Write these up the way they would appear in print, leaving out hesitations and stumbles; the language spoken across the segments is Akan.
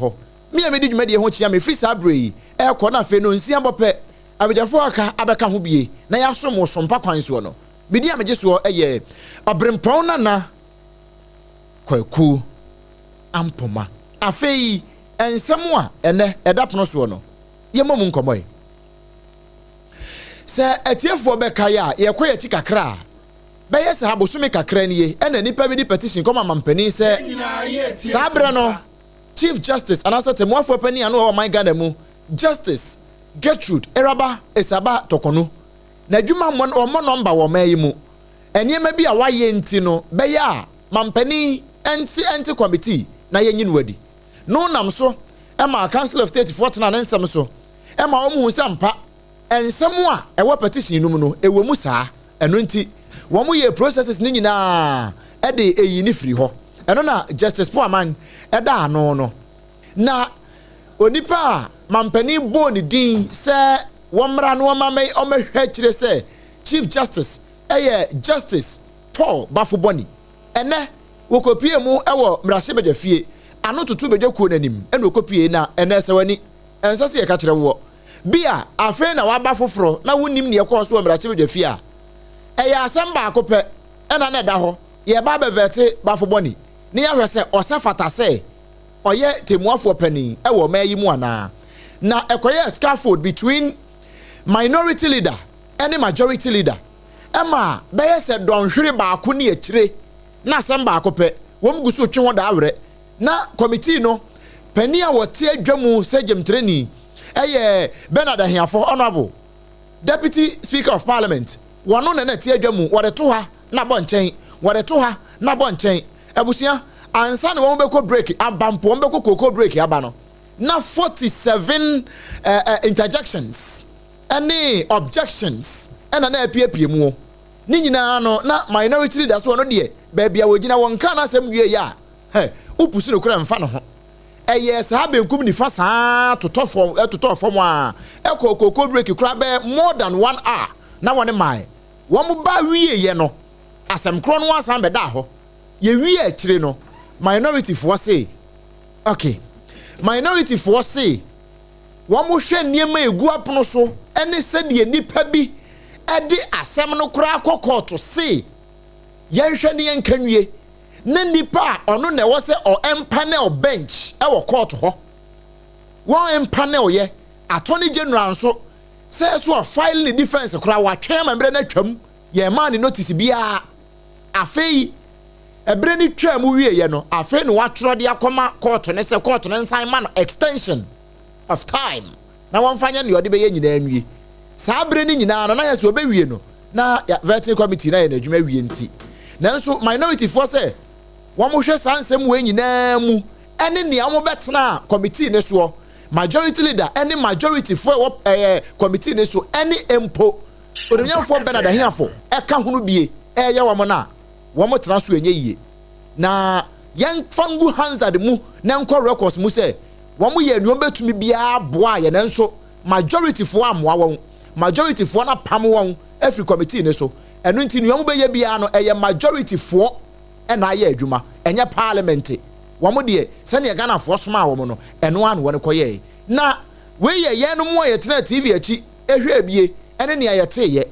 ho me amedi dwumade ho chia me free sabre e ko na fe no nsia bope abejafo aka abeka ho bie na yasom Sompa kwan so no medi amege so eye obrempon na kwaku ampoma afei ensem a ene edapono so no yemom nkomoy se etiefo beka ya ye koye chi kakra be yes ha bosumi kakra nie ena nipa bi di petition koma mampani se sabre no Chief Justice anasa temuafo pani anu o man Ghana mu Justice Gertrude Eraba Esaba Tokonu na dwuma mo number wo mayi mu eniema bi a waye nti no be ya mampani enti committee na yenyi nwadi no nam so ema Council of State Fortuna na nsem so ema omu sampa ensem a ewo petition num no ewo mu saa eno nti wo mu ye processes ni nyina e de eyi ni firi ho eno na Justice Poaman eda ano no na onipa mampani bo ni din se womra no mamai omehwe kire se Chief Justice Justice Paul Bafoboni ene wokopie mu ewo mrahye bedafie ano tutu bedwakuo nanim ene wokopie na ene sewani ensase ye ka kire wo bia afi na waba foforo na wonim ne yakọ so mrahye bedafie a eya asem ba akopẹ ena na da ho ye ba bevete Bafoboni ne ya hwese osafata se oye temuafo pani ewo mayi mu ana na ekoye scaffold between minority leader and majority leader ema be se don hwere ba ko ne akire na asem ba akopẹ wom gusu twe ho da awre na committee no pani a wote adwamu se jemtreni Bernard Ahiafo honorable Deputy Speaker of Parliament wano na tie adwamu wore to ha na bonchen wore to ha na bonchen abusia ansa na won be ko break abampo won be ko koko break aba no na 47 interjections any objections and na apie mu ni nyina no na minority leaders no de ba bia wogina won ka na asem wie ya upusi no kura mfa no ho yes ha benkum ni fa saa totɔ fom a koko break kura be more than 1 hour na won mai won ba wie ye no asem kro no asam be da ho ye wie akire no minority for say okay minority for say won mo hwe niema egu apono so ene se de nipa bi ede asem no kura akokɔ to say yen hwe ne yen kanwie na nipa ono na wo se o empanel bench e wo court ho won empanel ye attorney general so say so file the defense kura wa twem ambre na twam ye man ni notice bia afei ebre ni twam wie ye no afei no watro de akoma court ne se court ne nsan man extension of time na won fanya ne ode be ye nyina anwie sa bre ni nyina no na ye se obewie no na vetting committee na ye na adwuma wie nti nanso minority for say wọ́n mo hwɛ sansem we nyinaa mu ene ne amo betena committee ne so majority leader ene majority for committee ne so ene empo odonyamfo Bernard Ahiafo eka hunu bie ye wamo na wọ́n tena so enye yie na yan fangu hanzard mu na nko records mu se wọ́n ye anuom betumi bia boa ye nanso majority for amwa won majority for na pam won every committee ne so enu nti nuom be ye bia no eye majority for ena aye adwuma enye parliament wamo de se ne Ghana fo soma wo no eno an won koye na we ye ye no mo ye tena TV achi ehwe bie ene ne aye teye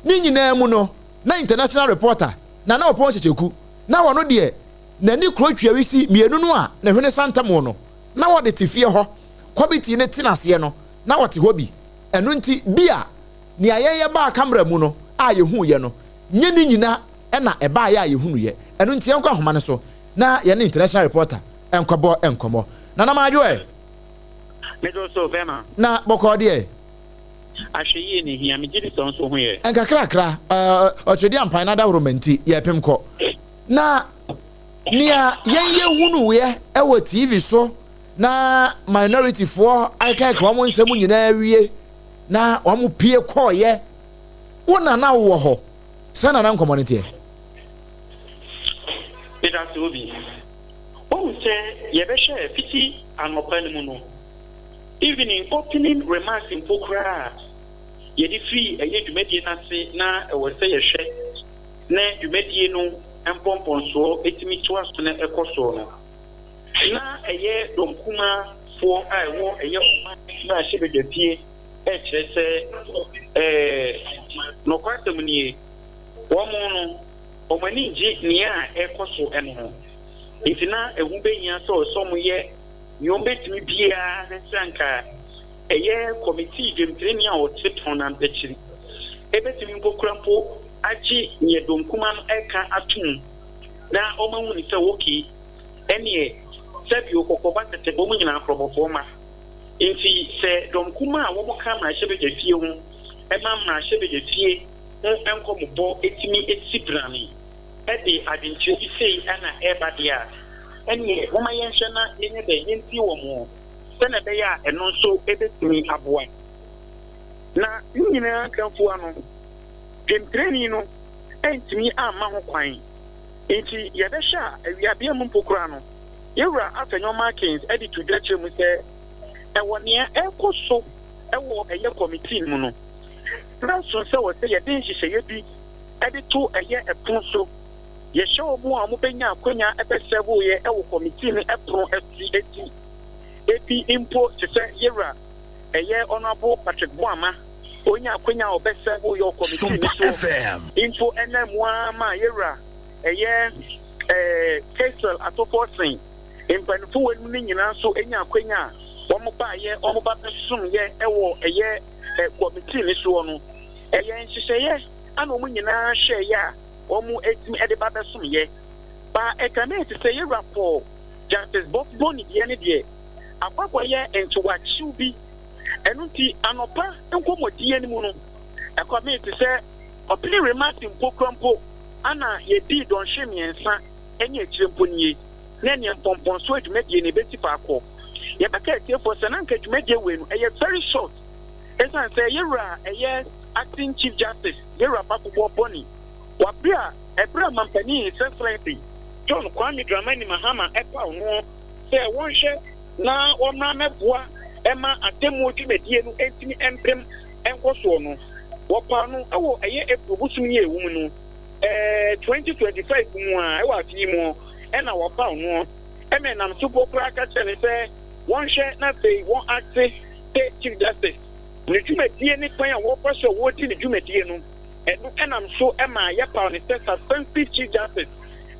ni nyina mu no na international reporter na opon checheku na wono de na ni krotwa wisi mienu no a na hwene santam no na wo de tifie ho committee ne tenase no na wote hobi eno nti bia ni aye ye ba camera mu no a ye hu ye no nye ni nyina ena eba ya ye hunu ye eno nti enko ahoma ne so na ye ne international reporter enkobo enkomo na na majo medo so vema na bokode ahweyi ne hia me gidi so ho ye enkakrakra otwedi ampan na da romanti ye pemko na nia ye hunu ye ewo TV so na minority for aka ka wo nsem nyina awie na wo mo pie koye wona na wo ho sana na community Peter Sobi o say ye be share fiti anopan mu no even in opening remarks in Pokra ye di free eye dwumadi na se na e wo say ye hwe na dwumadi no empompon so etimi to aso na ekoso no na ɛyɛ dɔnkuma for a ɛwɔ ɛyɛ ɔman na ahyɛ badwafie ɛkyerɛ sɛ nɔkwasɛm nie wɔn no wɔn ani gye nea a ɛkɔ so ɛno ho nti na ɛho bɛnyia sɛ ɔsɔm yɛ nea ɔbɛtumi biara ne sɛ anka ɛyɛ kɔmitii dwemtireni a ɔte tɔn na mpɛkyiri ɛbɛtumi nkokura mpo agye nea dɔnkuma no ɛka atom na ɔmahu ne sɛ wɔkee ɛneɛ sɛbi okɔkɔba tete wɔn nyinaa korɔbɔfoɔ ma nti sɛ dɔnkuma a wɔn ka mmarahyɛ badwafie ho ɛma mmarahyɛ badwafie ho nkɔmmɔbɔ etimi esi brane ɛde adenkyerɛ bi sei ɛna ɛreba deɛ a ɛneɛ wɔn ayɛnhwɛ na yɛnyɛ dɛ yɛnti wɔn sɛnɛ ɛbɛyɛ a ɛno nso ɛbɛtumi aboa na ne nyinaa kanfoɔ no dwemtireni no ɛntumi amma ho kwan nti yɛbɛhyɛ a awiabea mu mpokora no yɛwura afɛnyɔma kings ɛde to dwa kyerɛ mu sɛ ɛwɔ nea ɛkɔ so ɛwɔ ɛyɛ kɔmitii mu no na so sɛ wɔ sɛ yɛde nhyehyɛeɛ bi ɛde to ɛyɛ ɛpono so yɛhyɛ wɔ mu a wɔbɛnya akwanya ɛbɛsɛboyɛ ɛwɔ kɔmitii no ɛpono eti ebi mpo te sɛ yɛwura ɛyɛ honorable Patrick Boama onya akwanya a ɔbɛsɛboyɛ wɔ kɔmitii no so info ɛnam mu ama yɛwura ɛyɛ Kesel atofɔsen mpanimfo wɔn mu nyinaa nso enya akwanya a wɔn baayɛ wɔn ba bɛsom yɛ ɛwɔ ɛyɛ kɔmitii ne soɔ no ɛyɛ nhyehyɛeɛ ana wɔn nyinaa hyɛ yɛ a wɔn etimi ɛde ba bɛsom yɛ ba ɛkame te sɛ yɛ rapɔ Justice Boni deɛ ne deɛ akɔkɔ yɛ ntiwakyew bi ɛno nti anɔpa nkɔmɔdie no mu no ɛkame te sɛ ɔpene remati mpo ana yɛdi dɔnhwe mmiɛnsa ɛnyɛ akyire mpo nie na nea mpɔmpɔnso adwumadie ne bɛsi faakɔ yɛbɛka atiefoɔ sɛ na nka adwumadie wei no ɛyɛ very short ɛsiane sɛ yɛwura ɛyɛ acting chief justice yɛwura Bakubɔ Bɔni wabere a ɛberɛ a mampanin His Excellency John Kwame Dramani Mahama ɛpaw no sɛ wɔnhwɛ na wɔmmra mɛboa ɛma atemmuo dwumadie no ɛntumi ɛmpem ɛnkɔ soɔ no wɔpaw no ɛwɔ ɛyɛ April bosom yi a ɛwɔ mu no 2025 mu a ɛwɔ afei mu ɛna wɔpaw no ɛmɛ nam so bɔkura aka kyerɛ ne sɛ wɔnhwɛ na afei wɔn ate state chief justice ne dwumadie ne kwan a wɔkɔ so wɔdi ne dwumadie no ɛno ɛnam so ɛma yɛpaw ne sɛ substantive chief justice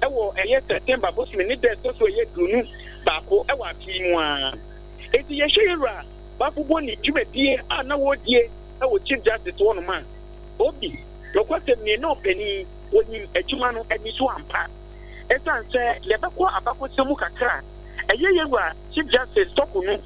ɛwɔ ɛyɛ September bosom ne dɛ ɛsɛ so ɛyɛ dunu baako ɛwɔ afei mu a eti yɛhyɛ yɛwura Bakubɔ ne dwumadie a na wɔdie ɛwɔ chief justice wɔ no ma obi lɔkɔsɛm ne na ɔpanin wɔnyim adwuma no ani so ampa ɛsiane sɛ yɛbɛkɔ abakɔsɛm mu kakra ɛyɛ yɛwura chief justice tɔko no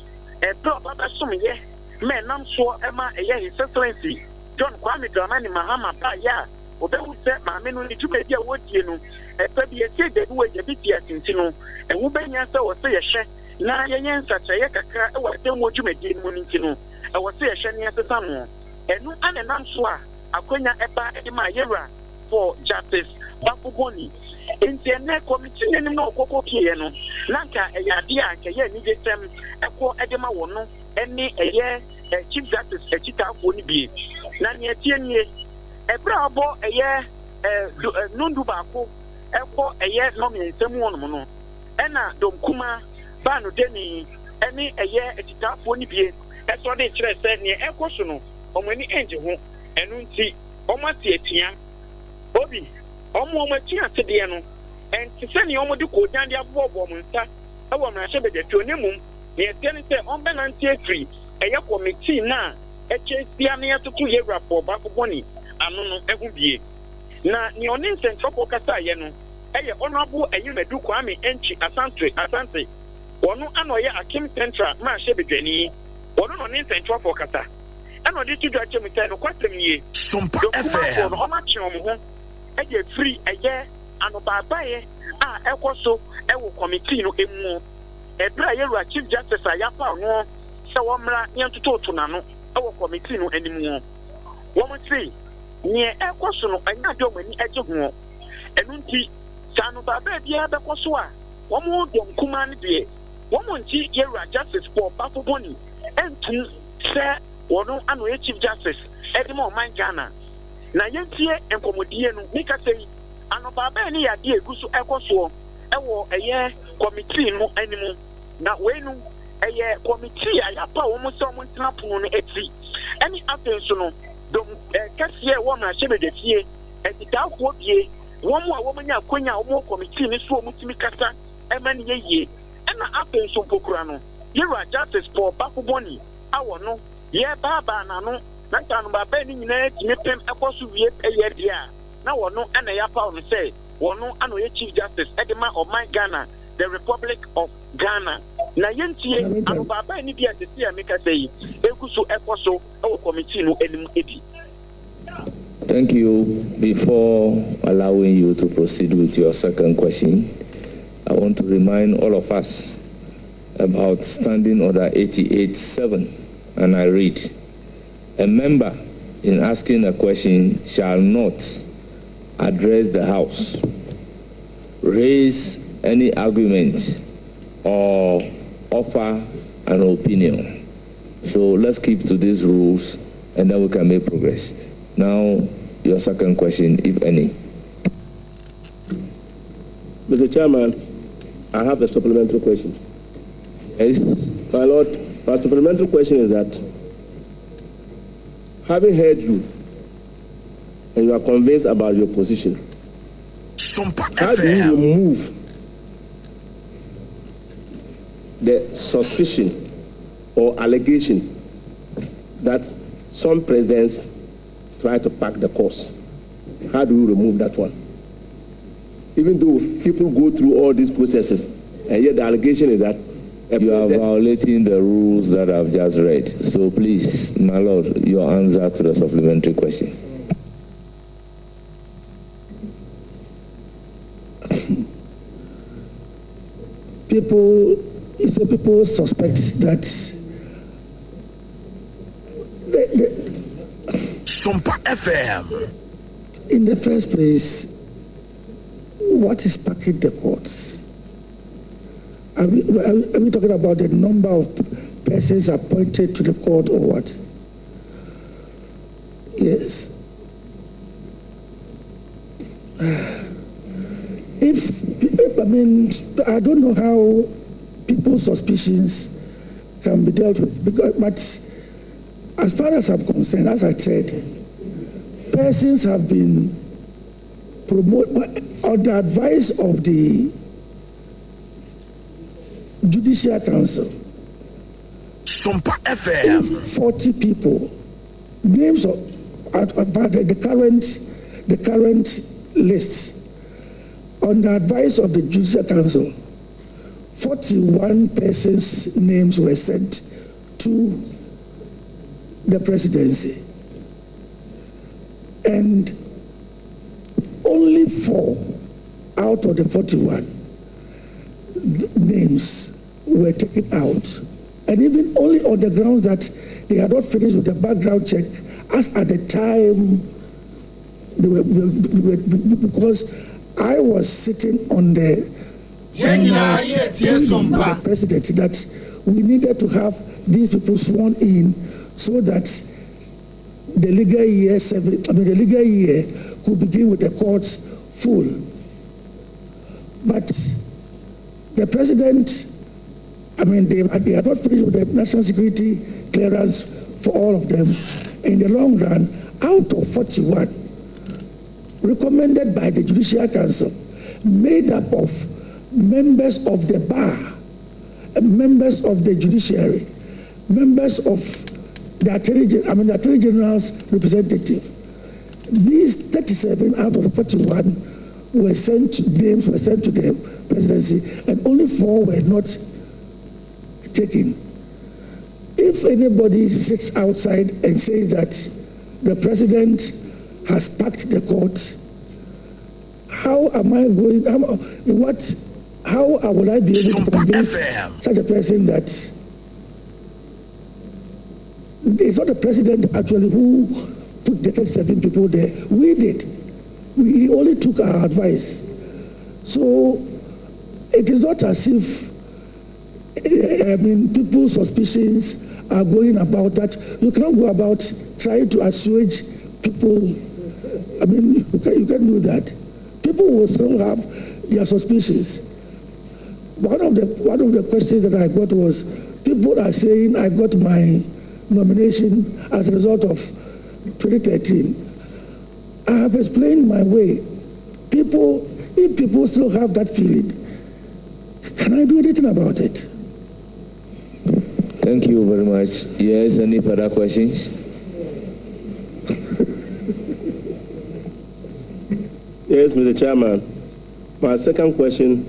ɛberɛ ɔba bɛsomyɛ ma ɛnam soɔ ɛma ɛyɛ His Excellency John Kwame Dramani Mahama baayɛ a wɔbɛhu sɛ maame no ne dwumadi a wɔdie no ɛpɛ bi yɛsie dabi wɔ agya bi di asenti no ɛho bɛnya sɛ wɔ sɛ yɛhyɛ na yɛnyɛ nsakyerɛeɛ kakra ɛwɔ atemmuo dwumadie no mu no nti no ɛwɔ sɛ yɛhyɛ ne yɛsesa no ɛno ana ɛnam so a akwanya ɛba ɛde ma yɛwura for Justice Bakubɔ nti ɛnɛ kɔmitii n'anim na ɔkɔkɔ pieɛ no na nka ɛyɛ adeɛ a nka yɛ anigye sɛm ɛkɔ ɛde ma wɔn no ɛne ɛyɛ chief justice akyitaafoɔ no bie na nea ɛtie nie ɛberɛ a ɔbɔ ɛyɛ nondu baako ɛkɔ ɛyɛ nnɔmmiɛnsa mu wɔnom no ɛna dɔnkuma baa no deni ɛne ɛyɛ akyitaafoɔ no bie ɛsɔ de kyerɛ sɛ nea ɛkɔ so no wɔn ani ɛngye ho ɛno nti wɔn ate atua obi wɔn akyi asedeɛ no ɛnti sɛ nea wɔn de kɔɔdan de abobɔbɔ wɔn nsa ɛwɔ mmarahyɛ badwafie ne mu nea ɛteɛ ne sɛ ɔmbɛnante afiri ɛyɛ kɔmitii na ɛkyɛ sia ne yɛtoto yɛwura pɔ Bakubɔ ano no ɛho bie na nea ɔne nsɛntwerɛfoɔ kasaeɛ no ɛyɛ ɔnoabo ɛyɛ Madu Kwame Ɛnkyi asante wɔno ana ɔyɛ Akim Central mmarahyɛ badwani wɔno na ɔne nsɛntwerɛfoɔ kasa ɛna ɔde to dwa kyɛ mu sɛ no kwasɛm nie Sompa FM no ɔmakye wɔn ho ɛyɛ firi ɛyɛ anobaabaeɛ a ɛkɔ so ɛwɔ kɔmitii no emu ɛberɛ a yɛwura chief justice a yɛapaw no sɛ wɔmmra yɛntototo n'ano ɛwɔ kɔmitii no anim wɔn se nea ɛkɔ so no ɛnyɛ adeɛ wɔn ani agye ho ɛno nti sɛ anobaabaa biara bɛkɔ so a wɔn dɔm kumaa no deɛ wɔn nti yɛwura justice for Bakubɔ ɛntum sɛ wɔn ano yɛ chief justice ɛde ma ɔman Ghana na yɛntie nkɔmmɔdie no ne kasa yi anobaabaa ne yɛ adeɛ egu so ɛkɔ soɔ ɛwɔ ɛyɛ kɔmitii no anim na wenu ɛyɛ committee a yapa wɔn sɛ wɔn tena pono no akyi ɛne afei nso no dɔm kɛseɛ wɔn na ahyɛ bɛdɛfie ɛdidaafoɔ bie wɔn a wɔn nya akonya a wɔn committee ne so wɔn tumi kasa ɛma ne yɛ yie ɛna afei nso mpokura no yɛwura justice paul bakobɔni awɔ no yɛ baabaa n'ano na ntano baabaa ne nyinaa tumi pɛm ɛkɔ so wie ɛyɛ deɛ a na wɔn no ɛna yapa wɔn sɛ wɔn no ana ɔyɛ chief justice ɛde ma ɔman ghana the republic of ghana na yɛntie ano baabaa ne bi a sisi a meka sɛ yi egu so ɛkɔ so ɛwɔ committee no anim edi. Thank you. Before allowing you to proceed with your second question, I want to remind all of us about Standing Order 88.7, and I read, a member in asking a question shall not address the House, raise any argument, or offer an opinion. So let's keep to these rules, and then we can make progress. Now, your second question, if any. Mr. Chairman, I have a supplementary question. Yes. My Lord, my supplementary question is that, having heard you, and you are convinced about your position, how do you remove the suspicion or allegation that some presidents try to pack the course? How do you remove that one? Even though people go through all these processes, and yet the allegation is that you are violating the rules that I've just read. So please, my Lord, your answer to the supplementary question. People suspect that Sompa FM. In the first place, what is packing the courts? Are we talking about the number of persons appointed to the court or what? Yes. I don't know how people's suspicions can be dealt with, but as far as I'm concerned, as I said, persons have been promoted on the advice of the Judicial Council. Sompa FM. If 40 people, names of the current list, on the advice of the Judicial Council, 41 persons' names were sent to the presidency, and only 4 out of the 41 names were taken out, and even only on the grounds that they had not finished with the background check, as at the time they were because I was sitting on the president that we needed to have these people sworn in so that the legal year could begin with the courts full. But the president, they had not finished with the national security clearance for all of them. In the long run, out of 41 recommended by the Judicial Council, made up of members of the bar, members of the judiciary, members of the Attorney General's representative. These 37 out of the 41 names were sent to the presidency, and only 4 were not taken. If anybody sits outside and says that the president has packed the courts, how will I be able to convince such a person that it's not the president actually who put the 37 people there? We did. We only took our advice. So it is not as if people's suspicions are going about that. You cannot go about trying to assuage people. You can do that. People will still have their suspicions. one of the questions that I got was, people are saying I got my nomination as a result of 2013. I have explained my way. If people still have that feeling, can I do anything about it? Thank you very much. Yes, any further questions? Yes, Mr. Chairman. My second question,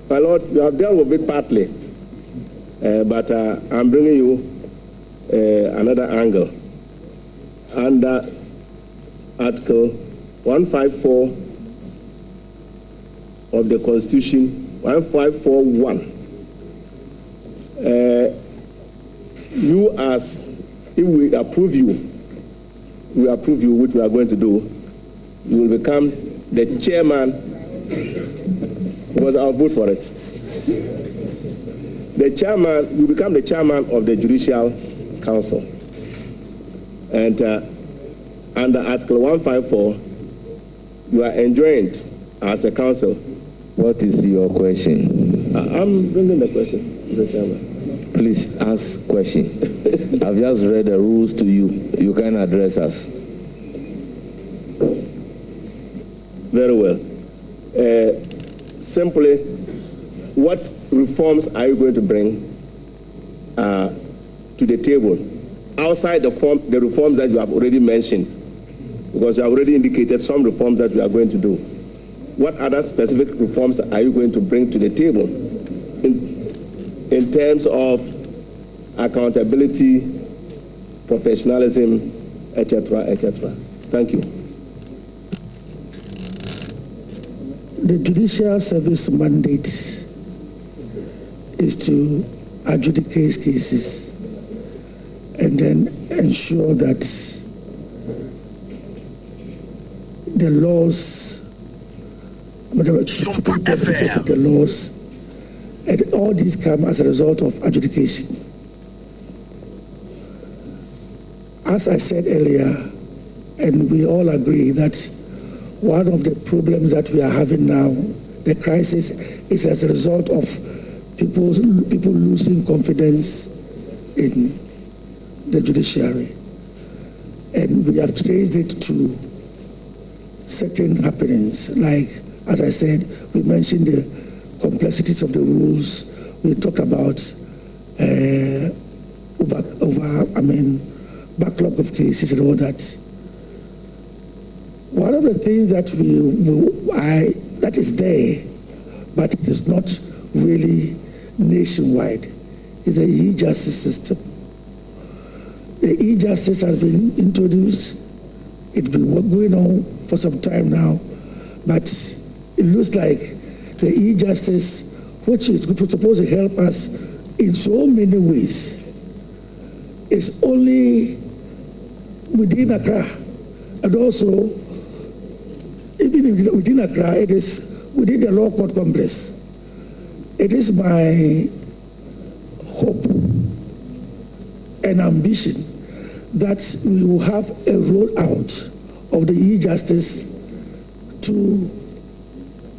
my Lord, you have dealt with it partly, but I'm bringing you another angle. Under Article 154 of the Constitution, 1541, you if we approve you, which we are going to do, you will become the chairman, because I'll vote for it. You become the chairman of the Judicial Council. And under Article 154, you are enjoined as a council. What is your question? I'm bringing the question, Mr. Chairman. Please ask question. I've just read the rules to you. You can address us. Very well. Simply, what reforms are you going to bring to the table outside the reforms that you have already mentioned? Because you have already indicated some reforms that you are going to do. What other specific reforms are you going to bring to the table in terms of accountability, professionalism, etc., etc.? Thank you. The judicial service mandate is to adjudicate cases and then ensure that the laws, Sompa FM. the laws, and all these come as a result of adjudication. As I said earlier, and we all agree that one of the problems that we are having now, the crisis, is as a result of people losing confidence in the judiciary. And we have traced it to certain happenings, like, as I said, we mentioned the complexities of the rules. We talked about backlog of cases and all that. One of the things that that is there, but it is not really nationwide, is the e-justice system. The e-justice has been introduced. It's been going on for some time now, but it looks like the e-justice, which is supposed to help us in so many ways, is only within Accra, and also even within Accra, it is within the law court complex. It is my hope and ambition that we will have a rollout of the e-justice to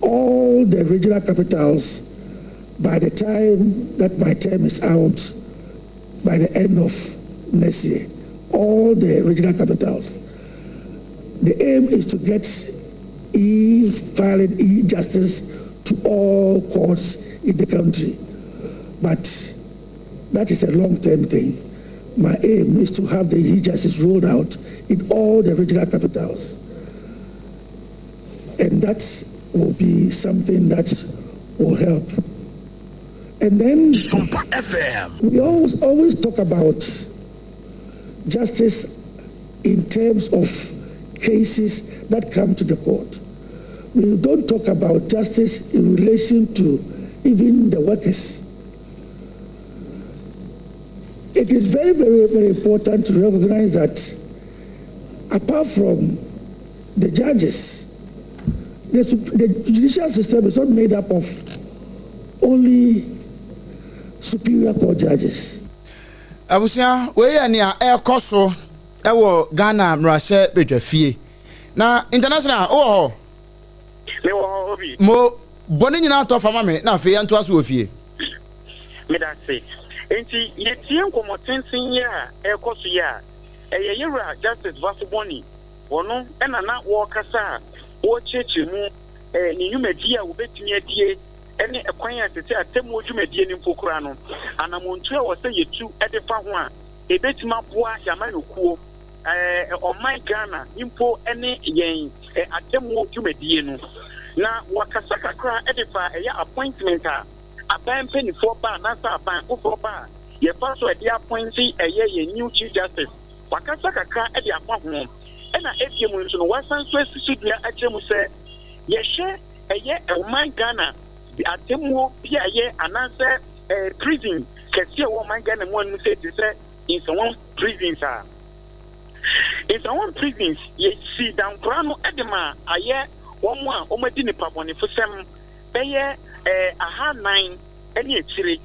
all the regional capitals by the time that my term is out, by the end of next year. All the regional capitals. The aim is to get e-filing, e-justice to all courts in the country. But that is a long-term thing. My aim is to have the e-justice rolled out in all the regional capitals. And that will be something that will help. And then Sompa FM. We always talk about justice in terms of cases that come to the court. We don't talk about justice in relation to even the workers. It is very, very, very important to recognize that apart from the judges, the judicial system is not made up of only superior court judges. Abusia, we are near air coso, ewo Ghana, Mrashe, Bedrefie. Now, international, mo bɔne nyinaa tɔ fama me na afei yɛnto aso wɔ fie me da se enti yɛtie nkɔmmɔ tenten yi a ɛkɔ so yi a ɛyɛ yɛwura justice vasubɔni wɔno ɛna na wɔrekasa a wɔrekyerɛkyerɛ mu ne nnwumadi a wɔbɛtumi adie ɛne ɛkwan a tete atemmuo dwumadie ne mpo koraa no anamontu a wɔsɛ yɛtu de fa ho a ɛbɛtumi aboa yɛamanyɔkuo ɔman Ghana mpo ne yɛn atemmuo dwumadie no na wɔkasa kakra de fa ɛyɛ appointment a aban mpanimfoɔ ba nasa aban foforɔ ba a yɛfa so ɛde appointi ɛyɛ yɛn new chief justice wakasa kakra de afa ho ɛna ebie mu nso no wasan so asisi dua akyerɛ mu sɛ yɛhwɛ ɛyɛ ɔman Ghana atemmuo bi a yɛ anaasɛ prison kɛseɛ wɔ ɔman Ghana mu anum sɛ te sɛ nsɛwɔn prisons a nsɛwɔn prisons yɛsi dankora no de ma ayɛ wɔn a wɔadi nipa bɔnefo sɛm bɛyɛ 9 ne akyire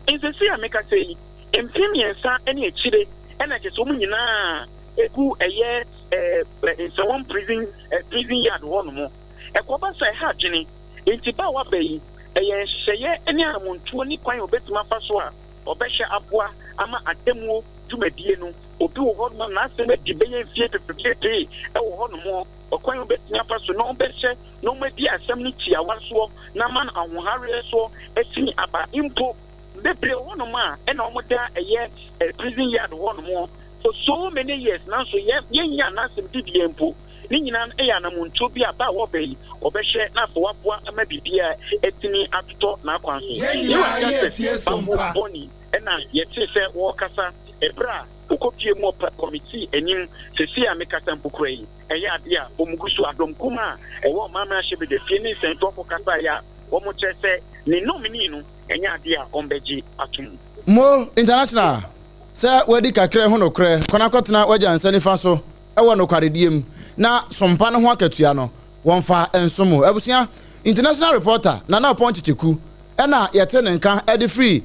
nsɛsi a meka sɛ yi mpem 3 ne akyire ɛna kyerɛ sɛ wɔn nyinaa egu ɛyɛ nsɛwɔn prison yard hɔ nom ɛkɔba sɛ ɛha adwene nti ba waba yi ɛyɛ nhyehyɛeɛ ne amontuo ne kwan obɛtumi afa so a ɔbɛhyɛ aboa ama atemmuo dwumadie no obi wɔ hɔ nom na asɛm adi bɛyɛ mfie pepepepee ɛwɔ hɔ nom ɔkwan obɛtumi afa so na ɔbɛhyɛ na ɔmadi asɛm no tiawa soɔ na ma no ahohareɛ soɔ asini aba mpo bebree hɔ nom a ɛna ɔmoda ɛyɛ prison yard hɔ nom for so many years nanso yɛnya n'asɛm didie mpo ne nyinaa ɛyɛ anamontuo bi a ba wɔbɛ yi ɔbɛhyɛ na afɔ waboa ama biribiara ɛtumi atotɔ n'akwan so bɔni ɛna yɛte sɛ wɔrekasa ɛberɛ a wokɔpie mu ɔpɛ committee anim sɛsi a mekasa mpokora yi ɛyɛ adeɛ a ɔmugu so adɔmkum a ɛwɔ ɔmama ahyɛ bedefie ne nsɛntɔfo kasa yɛ a wɔmo kyerɛ sɛ ne nominee no ɛnyɛ adeɛ a ɔmbɛgye atom mo international sɛ wadi kakra ho nokorɛ kɔna kɔtena wagya nsa nifa so ɛwɔ nokwarediem na sompa no ho akatua no wɔmfa ensomo abusua international reporter Nana Ponchicheku ɛna yɛte ne nka ɛde free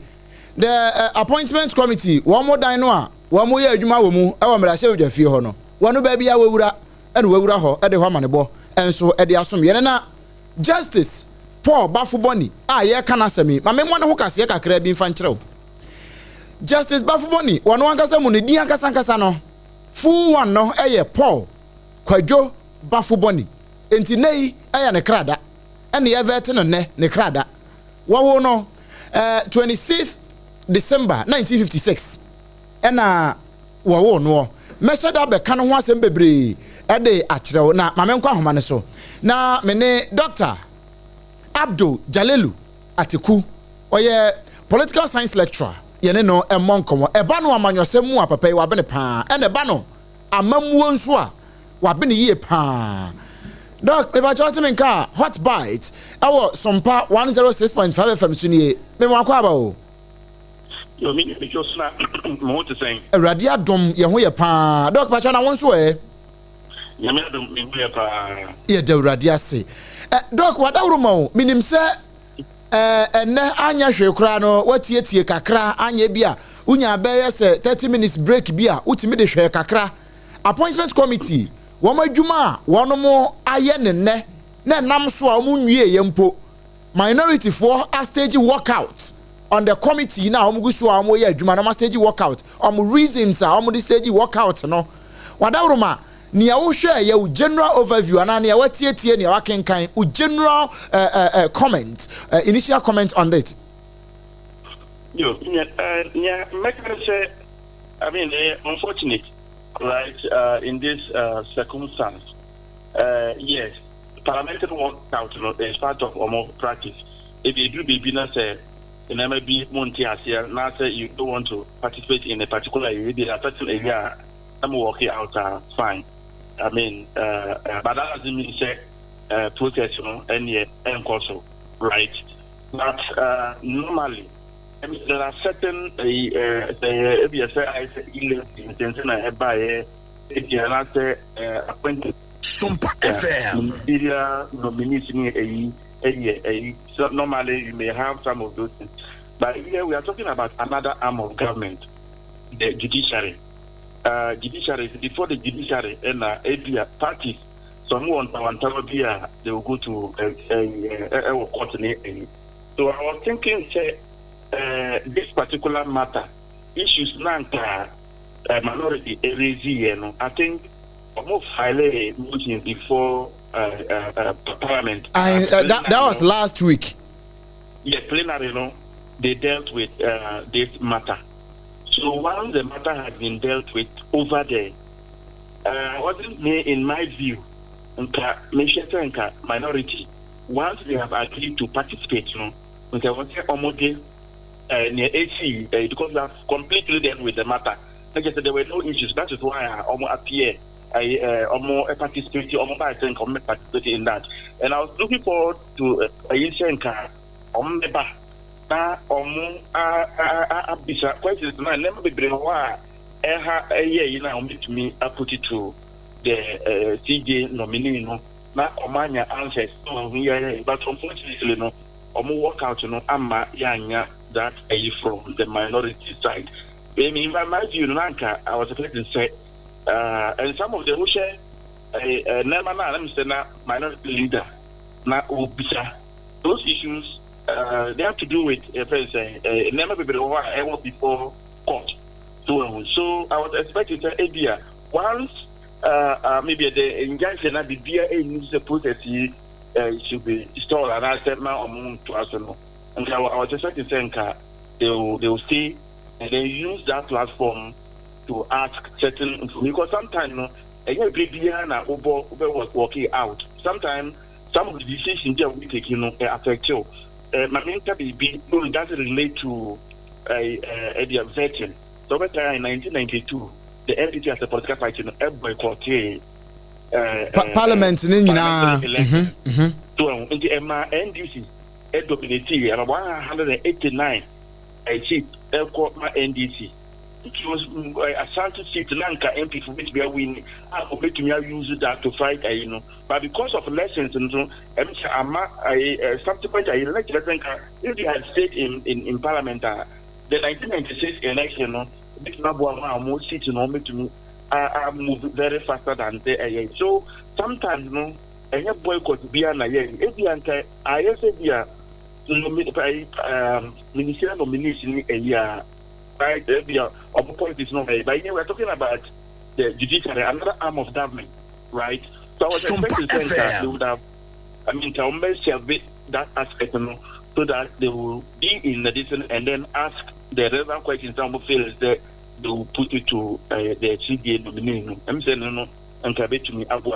the appointment committee wɔn mo dan no a wɔn mo yɛ adwuma wɔ mu ɛwɔ mmarahyɛ odwa fie hɔ no wɔn baabi a wawura ɛna wawura hɔ ɛde hɔ amanebɔ ɛnso ɛde asom yɛn na justice Paul Bafuboni a yɛka na asɛm ma me mo ne ho kaseɛ kakra bi mfa nkyerɛw justice Bafuboni wɔn wankasa mu ne di ankasa no full one no ɛyɛ Paul Kwadwo Bafuboni enti nei ɛyɛ ne krada ɛne yɛvɛte no ne krada wɔwo no 26th December 1956 ɛna wɔwo no mɛhyɛ da bɛka no ho asɛm bebree ɛde akyerɛw na ma menkɔ ahoma ne so na me ne Dr. Abdul Jalelu Atiku ɔyɛ political science lecturer yɛne no ɛmmɔ nkɔmmɔ ɛba no amanyɔsɛm mu a papa yi wabene paa ɛna ɛba no amammuo nso a wabene yie paa Doc, if I just mean car hot bite, our Sompa 106.5 FM Sunye, me wakwaba. You mean because na mo to say. Radia dom ye ho ye pa. Doc, pacha na wonso e. Ya me dom me ho ye pa. Ye de radia se. Doc, wada wuro minim se ene anya hwe kra no watietie kakra anya bia unya beye se 30 minutes break bia utimi de hwe kakra. Appointment committee wɔn adwuma wɔn mo ayɛ ne nɛ na nam so a wɔn nwie yɛ mpo minority for a stage workout on the committee na wɔn gu so a wɔn yɛ adwuma na wɔn stage workout wɔn reasons a wɔn de stage workout no wadawroma nea wohwɛ yɛ general overview ana nea watietie nea wakenkan general comment initial comment on that. Yo, yeah, make say I mean unfortunate. Right, in this circumstance, yes, parliamentary workout is part of our practice. If you do business, it may be Monty as here. Now, say you don't want to participate in a particular area, a certain area, I'm working out, fine. I mean, but that doesn't mean say protest, and also, right? But normally. There are certain appointed Sompa FM. Nominees so normally you may have some of those things. But here we are talking about another arm of government, the judiciary. Judiciary, before the judiciary and parties, someone they will go to a court. So I was thinking, this particular matter, issues minority areas, I think almost highly motion before Parliament. That was last week. Yes, plenary, they dealt with this matter. So once the matter has been dealt with over there, wasn't me in my view, minority, once they have agreed to participate, near AC, because they have completely dealt with the matter. Like I said, there were no issues. That is why I almost appear. I participated, I think I participated in that. And I was looking forward to a Yishenka, questions now never be bring why to me I put it to the CJ nominee na omanya answers but unfortunately work out amma yanya that from the minority side. I mean, in my view, I was expecting to say and some of the who share minority leader na obisa those issues they have to do with never before court. So I was expecting to say once maybe the injunction at the BIA needs the process should be installed and I said now to us and I was expecting to say they will stay and then use that platform to ask certain because sometimes was working out. Sometimes some of the decisions that we take affect you. My main topic doesn't relate to the vetting. So in 1992, the NPP as a political party boycotted Parliament in election. So in the NDC, dominated about 189 seats. NDC. It was a Santos seat, Lanka MP for which we are winning. I hope to use that to fight, But because of lessons, subsequent election, if they had stayed in Parliament, the 1996 election, this Nabuama almost seats to me. I move very faster than they. So sometimes, I have boycott beyond a year. If I say, ministerial nomination a year. Right, of politics, no, but we're talking about the judiciary, another arm of government, right? So I was expecting that they would have, that aspect, so that they will be in addition and then ask the relevant questions. Some feels that they will put it to the CDA nominee. I'm saying no, and to me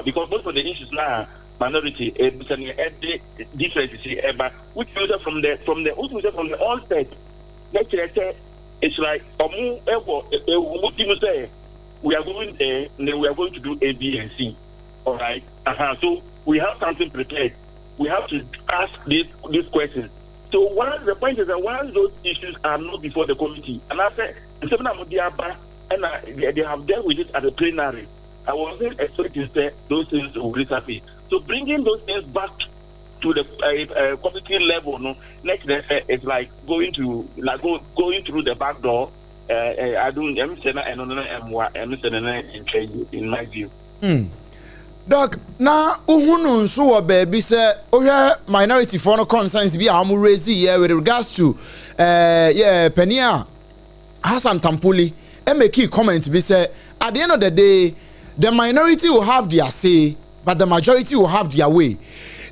because most of the issues now, minority, different, but which user from the onset, let's say. It's like we are going there, and then we are going to do A, B, and C. All right. So we have something prepared. We have to ask this question. So one of the points is that once those issues are not before the committee, and I said, and they have dealt with it at the plenary. I wasn't expecting that those things will resurface. So bringing those things back to the committee level, next it's like going through the back door. I don't. In my view. Doc, now uhunu nso baby say minority for no concerns be am raise here with regards to Penia Hassan Tampuli make key comment be say at the end of the day the minority will have their say but the majority will have their way.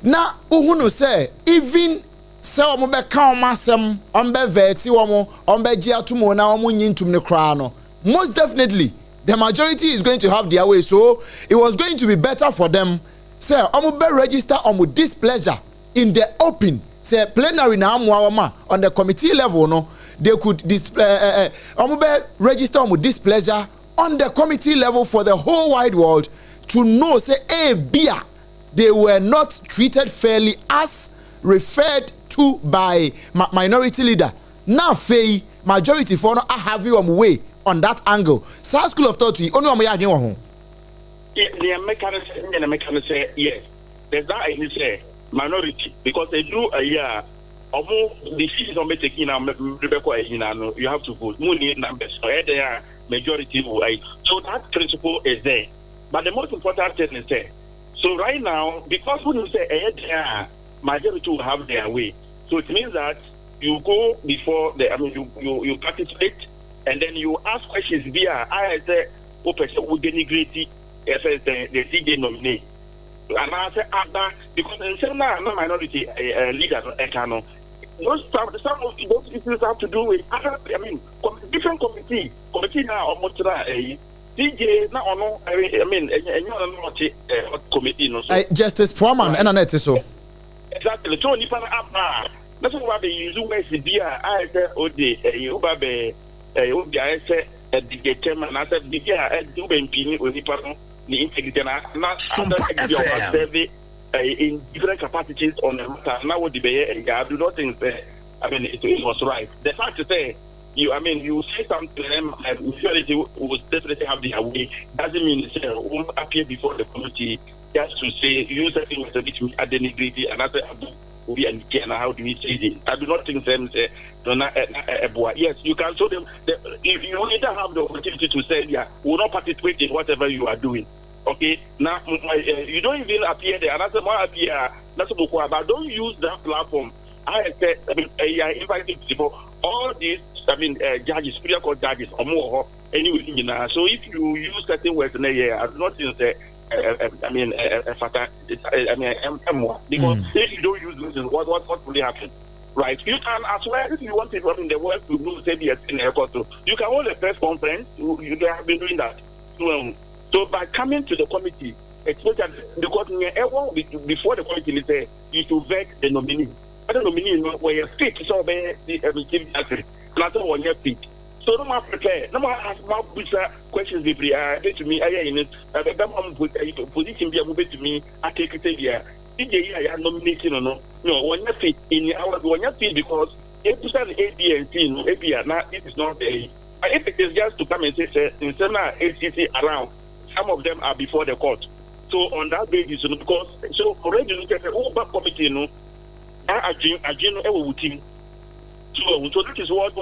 Now uhunu say even say omo be ka omo asem ombe veti omo ombe gi atumo na omo nyintum ne kra no most definitely the majority is going to have their way, so it was going to be better for them. Say, omo be register omo displeasure in the open. Say plenary na amwa on the committee level, no, they could omo be register omo displeasure on the committee level for the whole wide world to know. Say, beer, they were not treated fairly as referred to by minority leader. Now, majority for no have you way. On that angle, South School of Thought, only on my home. The Americans say yes. There's that I say minority because they do a year. Although the decisions are taken now, you have to vote. Money numbers, so there majority will. So that principle is there. But the most important thing is there. So right now, because when you say majority will have their way, so it means that you go before you participate, and then you ask questions via I say would denigrate the CJ nominee. And I say because in some minority leaders some of those issues have to do with other, different committee now almost CJ now no committee no so Justice Foreman and Annette so exactly so nipa na apa that's why they use words bia I say ode oba be obi I say the chairman I said bia do be mpini onipa no the integrity na Sompa FM in different capacities on the matter. Now what the I do not think it was right. The fact to say you say something to them and majority will definitely have their way doesn't mean they won't appear before the committee just to say use something with a bit of identity and other will be and how do we say it? I do not think them say yes, you can show them if you either have the opportunity to say will not participate in whatever you are doing. Okay, now you don't even appear there. That's why appear. That's what but don't use that platform. I said, I invited people, all these, judges, superior court judges, or more, anyway, so if you use certain words, I do not think that. Because if you don't use this, what will happen? Right? You can as well if you want to the work to do say in airport. You can hold a press conference. You have been doing that. So by coming to the committee, because before the committee say you should vet the nominee. But the nominee where you fit so be the chief justice. Not on your feet. So no more prepare. No more ask more questions to me. Position be moved to me. I take it here. I nomination or no. No, when you fit in our when you fit because if you start A, B, and C, no, A, B, now it is not a. If it is just to come and say in some ACC around, some of them are before the court. So on that basis, because so already look at the back committee, no, I team. So that is what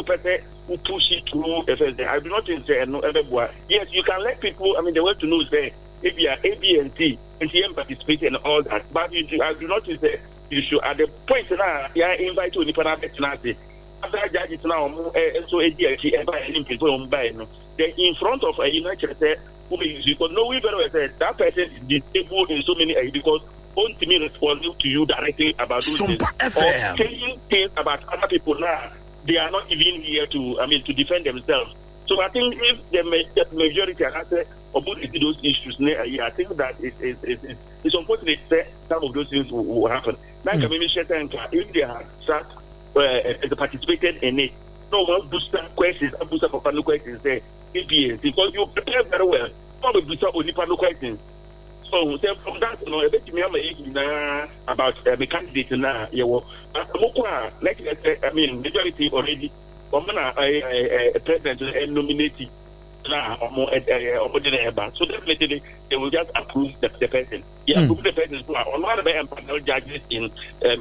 who push it through FSD. I do not think no everywhere. Yes, you can let people. They want to know say if you are A, B, and C, and TM participate and all that. But I do not think you should at the point now. Invite to the panel. After judges now, so ADHD ever any people on buy no. Then in front of a United because no we very well said that person is disabled in so many because won't be responsible to you directly about those things. Or saying things about other people now, they are not even here to defend themselves. So I think if the majority are say about those issues, I think that it's unfortunate that some of those things will happen. Now, if they have participated in it, no one booster questions, booster for panel questions there, because you prepare very well. Probably booster only panel questions. So from that, a bit me about the candidate now. Like majority already. A president and nominated now so definitely they will just approve the person. Approve the person on one of the panel judges in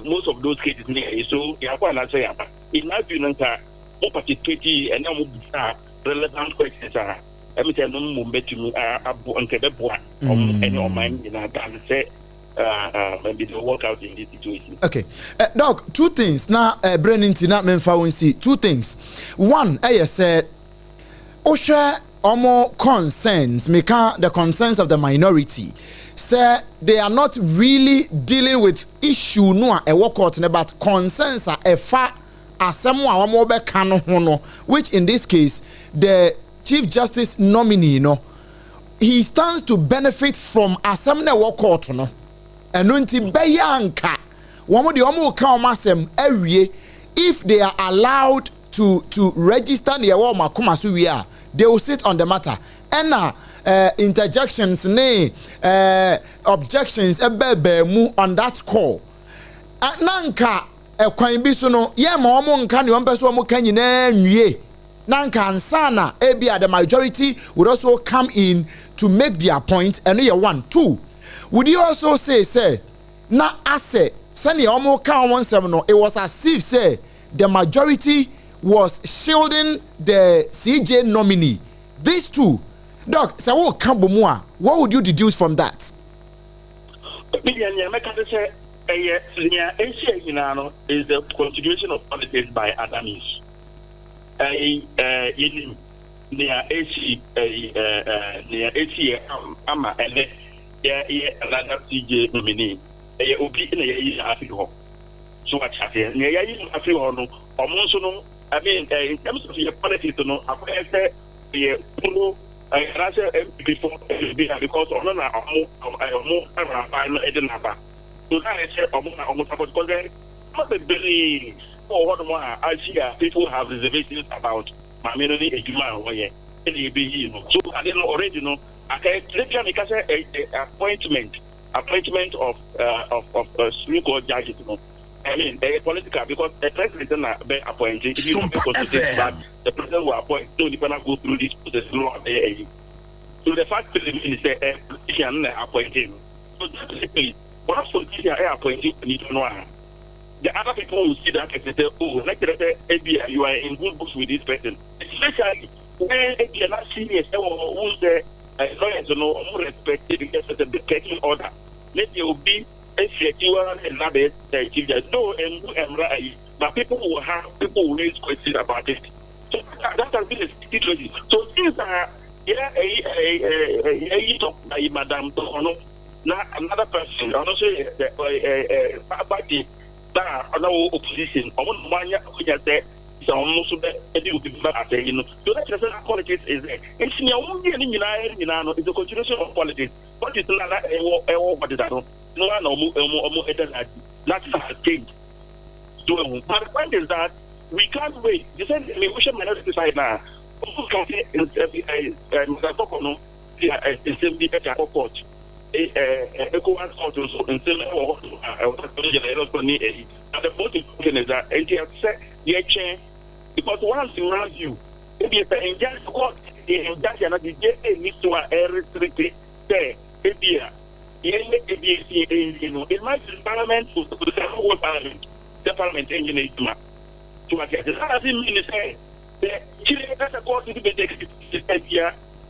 most of those cases. So in my opinion, participating and now relevant questions are. Every time no bet me any of mine say maybe they'll work out in this situation. Okay. Doc, two things. Now, Brennan Tina Menfa two things. One, I said, Osha Omo concerns, the concerns of the minority. Say they are not really dealing with issue no a work out but concerns are a fa asemwa omo be kano hono, which in this case the Chief Justice nominee he stands to benefit from assembly work out no. Enunti beyanka womo de omo ka omasem awie if they are allowed to register the award makoma so we are they will sit on the matter and interjections objections ebebe on that call nanka ekwan bi so no ye ma omo nka ne ompeso omo kan nyina nwie nanka ansana ebia the majority would also come in to make their point and year 1 2. Would you also say na ase sani omo kan won sem no it was as if say the majority was shielding the CJ nominee. These two, Doc, so what would you deduce from that? is the continuation of politics by Adamis. Near AC, near AC, Ama, and another CJ nominee. Will be in a Africa. So much happier. Near Africa, or Monsono. I mean, in terms of your politics, to know, I said, I answer before because on a so that I said, almost because I don't believe I see people have reservations about my community a human way. So I didn't already know. I can appointment of Supreme Court judges. I mean, political because the president be appointed. The president will appoint. So you cannot go through this process. So the fact is that politician appointed. So basically, once politician appointed, you don't know. The other people will see that and say, "Oh, like you are in good books with this person." Especially when you are not serious, who's the lawyers know more respected because of the taking order. Let you be. No, but people will raise questions about it. So that has been a situation. So things are talk by Madame Tono, now another person, I'm not saying party that opposition, I want to say it's almost you know. So that's politics is there. It's a continuation of politics. What is what is that? No one that's changed. So, but the point is that we can't wait. You said we should not decide now. Who can say in court? ECOWAS also in and the most important is that they change because once you run you, if you say in just court, in just another day, needs to restrict there. It might be parliament to the whole parliament. The parliament engineer to get the last minister. The Chile has a court to be taken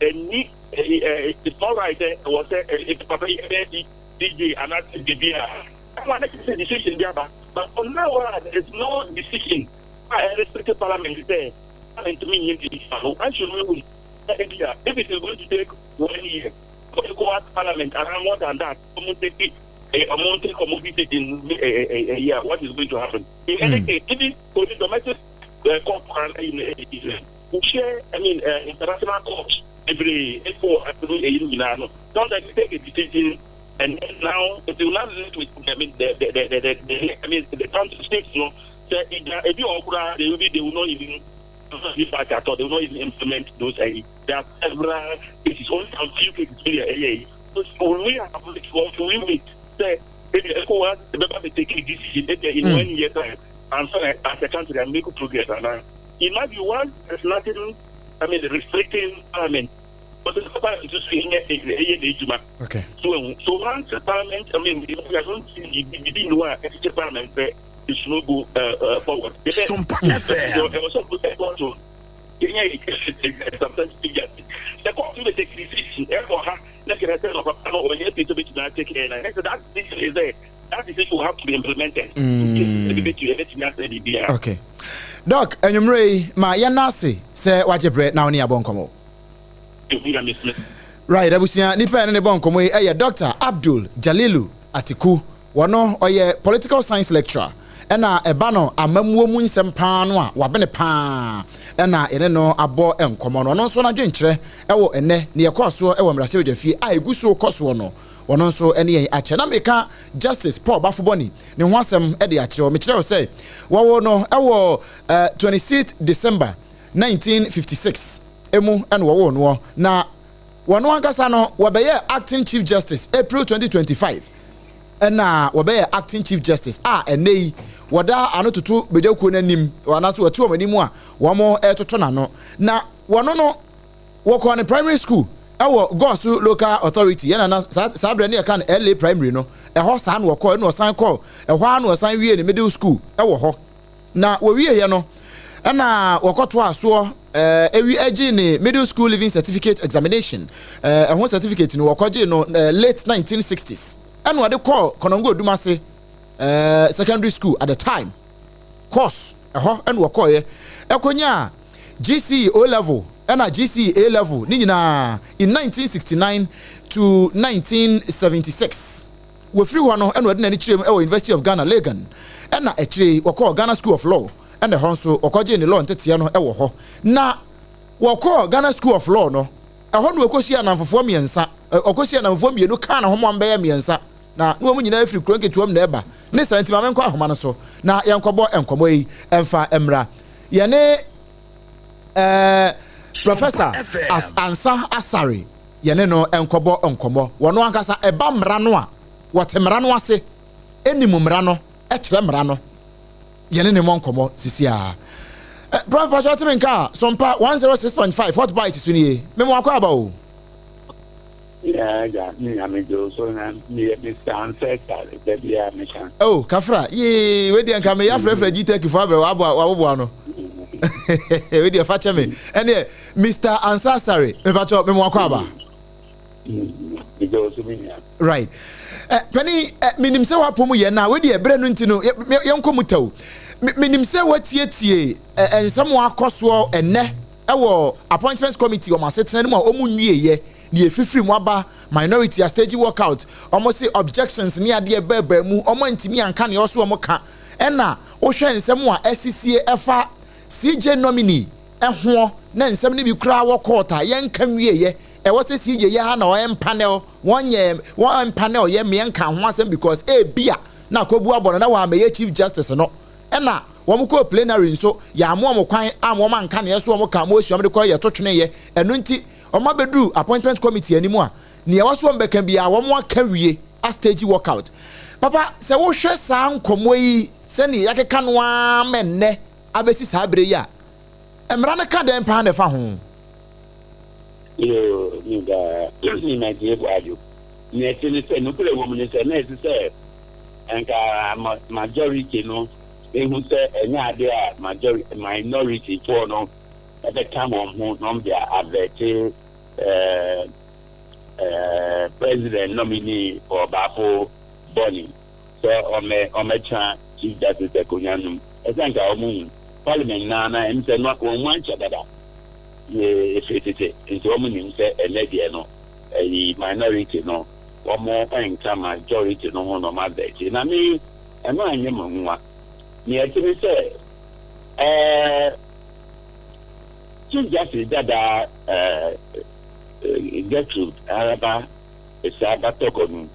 and it's all right. Was a Papa DJ and not the I want to say decision there, but on now there is no decision. I restricted parliament there. And to me, I should know if it is going to take 1 year. Parliament around more than that. In a year, what is going to happen? In any case, even for the domestic court we share, international courts every 4 don't take a decision, and now it will not lead with the country states, if you are they will not even. They will not even implement those. There are several cases, only a few cases here. So we have to wait. Say, ECOWAS, the taking decision in 1 year time, and so as a country and make progress. And in my view, one there's nothing. Restricting parliament, but the parliament just saying okay. So once the parliament, we don't see the one parliament. It should not go forward. Sompa FM. There was some good effort. Sometimes the court will take decision. Therefore, like I said, when you have to take care, and that decision is there. That decision will have to be implemented. Okay. Doc, and you're my yanasi say what you bread now near Bonkomo. Right, Abusia, Nipa and the Bonkomo, Dr. Abdul Jalilu Atiku, one or a political science lecturer. Ena ebano amamwo mu nsempaa no a wabene paa ena ene no abo enkomo no nso na dwenkyerɛ ɛwɔ ene ne yɛkɔso ɛwɔ mrahye odwafie a eguso kɔso no wono nso ene yɛn akyɛ na meka Justice Paul Bafoboni ne ho asɛm ɛde akyerɛ me kyerɛ sɛ wɔwɔ no ɛwɔ 26 December 1956 emu ɛna wɔwɔ no na wɔno ankasa no wɔbɛyɛ acting chief justice April 2025 ɛna wɔbɛyɛ acting chief justice enei wada anototo bejakuo nanim wanaso watu omanimu a wɔmo ɛtoto nano na wɔno no wɔkɔ ne primary school ɛwɔ Gosu local authority yana na sabre ne yɛka no LA primary no ɛhɔ saa no wɔkɔ ɛna ɔsan kɔ ɛhɔ ano ɔsan wie ne middle school ɛwɔ hɔ na wɔwie yɛ no ɛna wɔkɔto aso ewi agi ne middle school living certificate examination ɛho certificate no wɔkɔgye no late 1960s and what they call Konongo Dumase secondary school at the time. Course, and what call ye Ekonya GCE O level and a GCE A level Nina in 1969 to 1976. We free one and we didn't University of Ghana Legon and a tree we call Ghana School of Law and the Honso or Koji in the law and Tetiano Ewo. Na we call Ghana School of Law no. I want to go and for 4 million, or go and for me, no can of home bear me and sa. Now, no one you know if you crank it to him neighbor. Listen, Timaman Quahomanaso. Now, Yankobo and Komoi and Fa Emra. Yane Professor as Ansa Asari. Yaneno and Kobo and Komo. One one casa a bam ranoa. What Emrano say? Any mumrano, Echremrano. Yanene Monkomo, Sisia. Prof. Pastor Sompa 106.5. What bite is in Memo Kwabo? Yeah, I mean, so Mr. Ancestor, oh, Kafra, ye, wait, and come here for refugee take you for Abuano. With your fatcher me. And Mr. Ansasari, Memo Kwaba. Right. Penny, minim se wa pomu ye na, we de ebre no ntino, yenkomuto. Minim se watie ensam wa koso enne ewo appointments committee o masetena mu a omu nwie ye na efifiri mu aba minority a stage workout omo say objections ni ade ebe mu omo ntimi anka ne oso omo ka ena wo hwe ensam a SCCA efa CJ nominee ehwo na ensam ni bi kura wo court a yenka nwie ye ewo se CJ ye ha na o panel one panel ye me enka ho asem because bia na kobu abono na wa meye chief justice no ena wo ko plenary nso ya amo kwan amo man kan ye so wo ka mo ehua me ko ye totwene ye enu nti o ma bedu appointment committee animu a ne ye waso mbeka bia wo mo aka wie a stage workout papa se wo hwe sa nkomo yi se ne yakeka no a menne abesi sa abre ya emra ne ka den pa na fa ho yo ni na die bwaju ni etini se no kule wo mu ni se na esi se enka majority no who say any minority for no at the time of who their advertising president nominee for Bafo Bonnie. So on my chan chief justice Ekonyanum. I think our moon parliament nana and say not one chadada. If it is into woman say a lady no a minority no one more income majority no one of my day. I mean I'm not a near to me say, Chief Justice Dada Gertrude Araba is about Tokonu.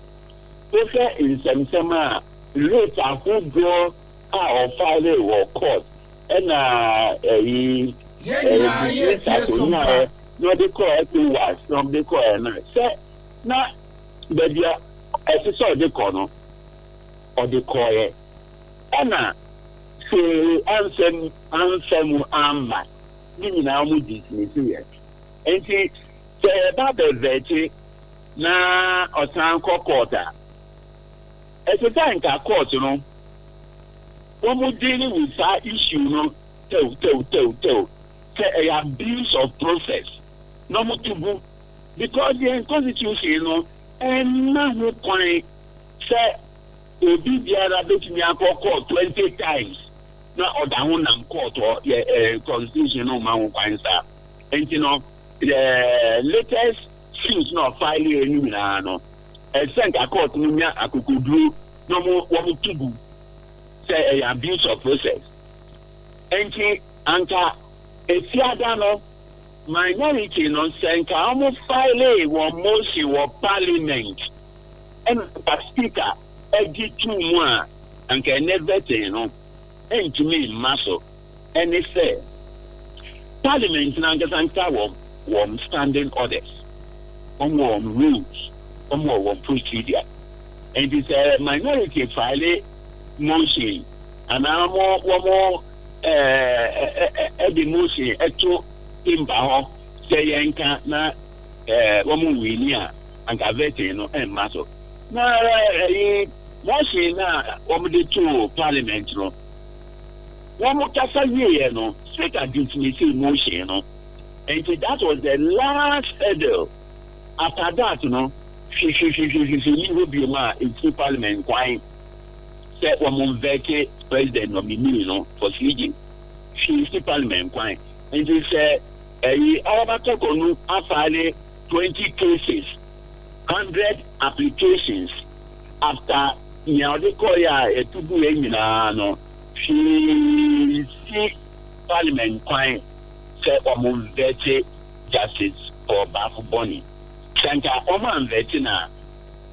Prefer in some summer later who go out of file or court and no, they call it was from the corner. Say, now, but you saw the corner or the court. Anna. Say answer amba ni na mu dismiss here enti say ba be na osan kokota e se tanka court no wo mu dealing with that issue no say a abuse of process no mu tubu because the constitution no and na ho kwan say obi biara betumi akọ 20 times na oda ho nam court or constitution no man kwan sa enti no the latest suit no file any na no send a court no nya akokuduru no mo wo tubu say abuse of process enti anka efiada no minority no send ka mo file wo motion wo parliament and speaker egi tu mu a anka never say no to me maso and they say parliament na ngazanka won standing orders on rules on procedure and it's a minority file motion and I'm more the motion to imba say yanka na woman winia and avete no and maso na motion na the two parliament no one more year, no, speaker dismissed motion, no, and that was the last hurdle. After that, no, She will be in Parliament quite set one vacate president nominee for speaking. She is the Parliament quite. And they said, Arabatoko after 20 cases, 100 applications after Koya to do she is Parliament quite set one vacate justice for Bafu Bonnie. Sanka Oman Vetina,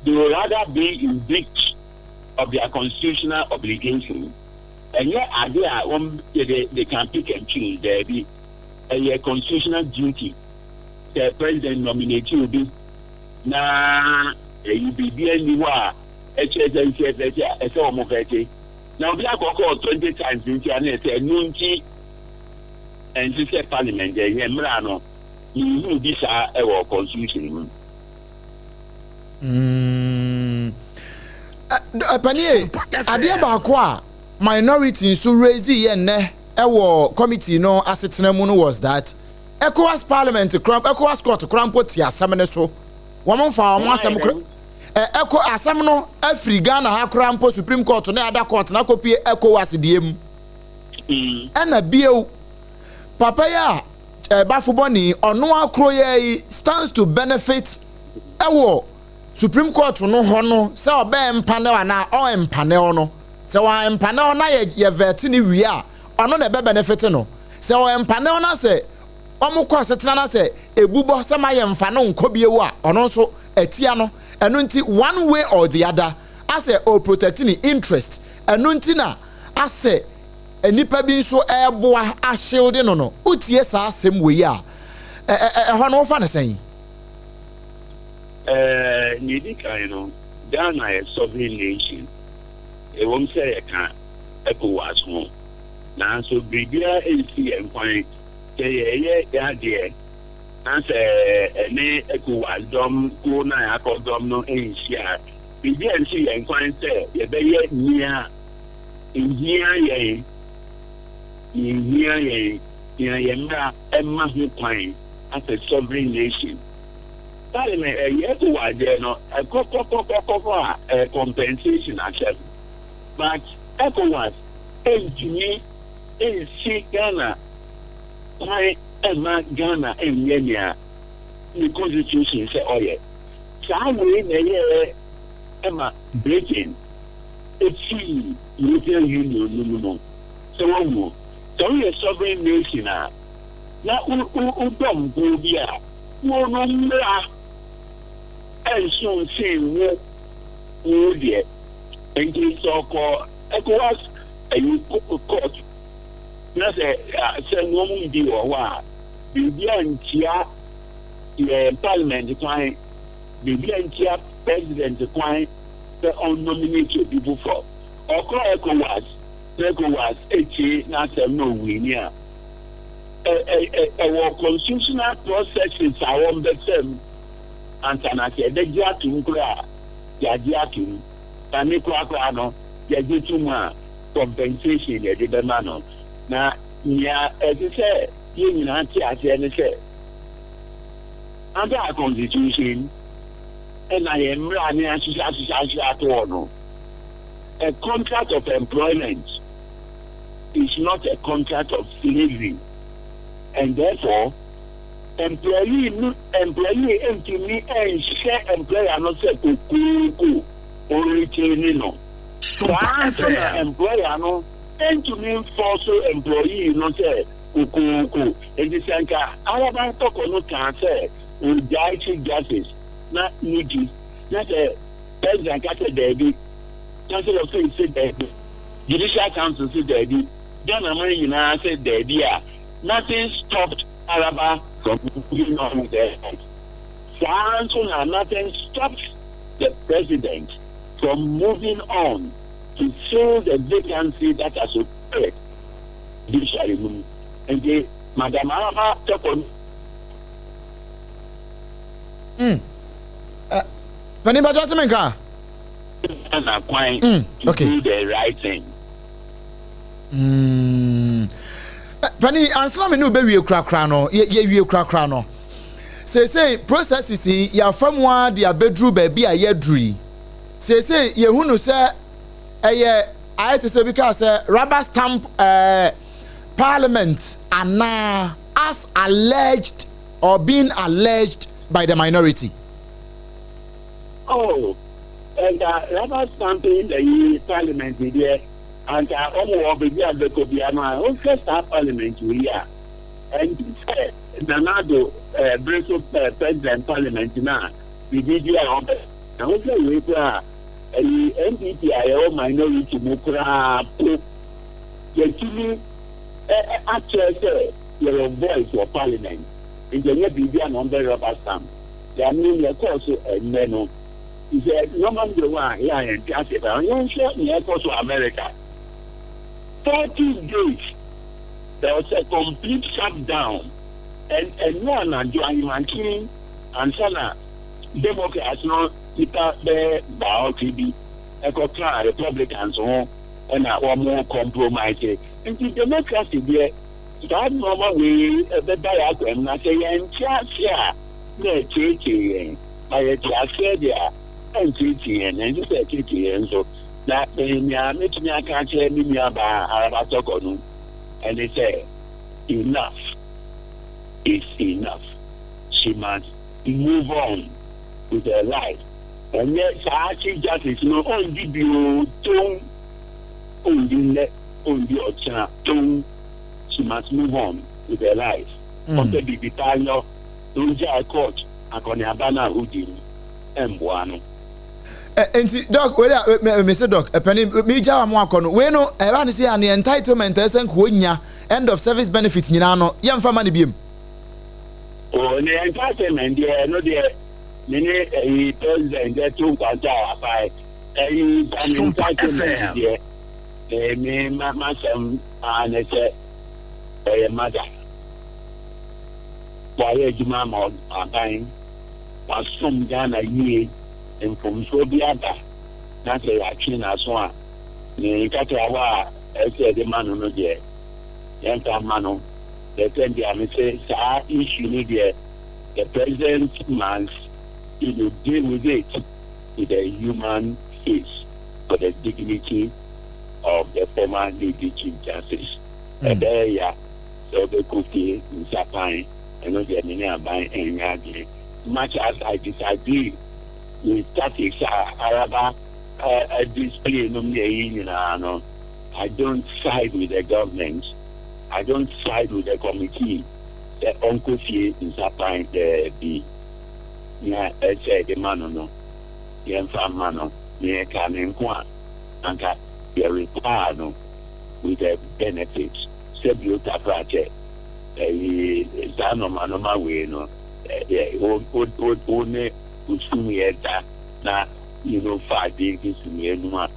they would rather be in breach of their constitutional obligation. And yet, they can pick and choose. There be a constitutional duty. The president nominate you be now. You be anywhere. Now, we are called 20 times in the Nunchi and this parliament. There, you this our constitution. Panie, adeɛ baako a minority nso raise yɛ nnɛ ɛwɔ committee no asetena mu no was that ECOWAS parliament ECOWAS court krampo ti asɛm ne so wɔn mfa wɔn asɛm ɛko asɛm no afiri Ghana ha krampo Supreme Court na ada court na kopie ECOWAS die mu ɛna bio papa ya Bafuboni ono akro ye stands to benefit ewo Supreme Court no hono se obe mpanel na o empanel no se wa empanel na ye vet ni wi a ono na be benefit no se o empanel na se omukọ asetena na se ebubo se ma ye mfa no nkobiewu a ono so etia no eno nti one way or the other as o protecting interest eno nti na ase enipa bi nso eboa a shield no utie sa asem we ya ho no fa na sen nidi kan no Ghana is sovereign nation e won say ka ECOWAS ho na so bibia esi enkwan ye ya de na say ne ECOWAS dom ko na ya ko dom no enhia bibia ensi enkwan say ye be ye nia enhia ye Emma Hupine as a sovereign nation. Parliament a year to a compensation accept. But ECOWAS to me is see Ghana why Emma Ghana and Yenya the constitution say oh yeah. So we Emma breaking it's European Union no. So so we a sovereign nation na udom go bia wo no mra enso say wo de enki so ko ECOWAS ayi court na say no mu di wo wa bibia ntia parliament kwan bibia ntia president kwan the on nominate people for or ECOWAS na sem no winia our constitutional processes are on the same and the jatu nkura ya jatu tani kwa no ya jituma compensation ya de no na ya say ye nyina ti ase ne say under our constitution and I am running as no a contract of employment is not a contract of slavery, and therefore, employee into me and share employer not say kuku only training no. Sompa employer no into me force employee not say kuku. And this anka our talk no can say with dietary gases not needy. Not a president can say baby. Council of State said baby. Judicial Council said baby. Ghana man said the idea nothing stopped Araba from moving on with their head. So nothing stopped the president from moving on to fill the vacancy that has occurred judicially. And the Madam Araba talk on Paniba Jatimenka and acquiring to do the right thing. Pani answer me no be wie krakra no ye wie krakra no say processes ya from one the bedroom baby a yedri say ye hunu say I to say because rubber stamp parliament and now as alleged or being alleged by the minority. Oh, and rubber stamping the parliament there, and almost the Kobiana, on first parliament we are, and Nanado, British president parliament now, we did your own, and also we are NPP, minority, Mukra, the actually, your voice for parliament, in the near BB number rubber stamp. There are many also a menu. He said, no man the one here in Castle, and sure near to America. 40 days, there was a complete shutdown, and one and Joanne King and Sana, Democrats, no, Peter Bear, Bao TV, Eco Republicans, and our more compromised. And the democracy there, that normal way, the diagram, I say, and Chasia, the KK, by a Chasia there. And you say KTN, so that in me, I can't say me about Tokonu. And they say, enough is enough. She must move on with her life. And yes, I think that is no only the tone. She must move on with her life. On the Bibitano, don't court, Akoniabana Udin, and Buano. Enti doc we Mr. Doc penny me jawa mo akono we no e ba ne say an entitlement esen ko nya end of service benefits nyina no ye mfa ma ne biem o ne entitlement dey no dey ne president dey too kwanta abai Sompa FM me ma sem an say e mother why ejuma ma abai was from Ghana ye and from Sobiada, that's a action as one. The Catawa, I said, the man on the day, Yanka Mano, the 10 years, say, issue there. The president must deal with it with a human face for the dignity of the former Lady Chief Justice. And there, yeah, so the cookie in Japan, and not the many buying any much as I disagree. With tactics, Araba, display no. I don't side with the government. I don't side with the committee. The Uncle Fee is applying the yeah, I say the man no. The infam man near coming one. And that they require no with the benefits. Sebuta project. Zano manoma way no. Usumiyeta na five days usumiyenu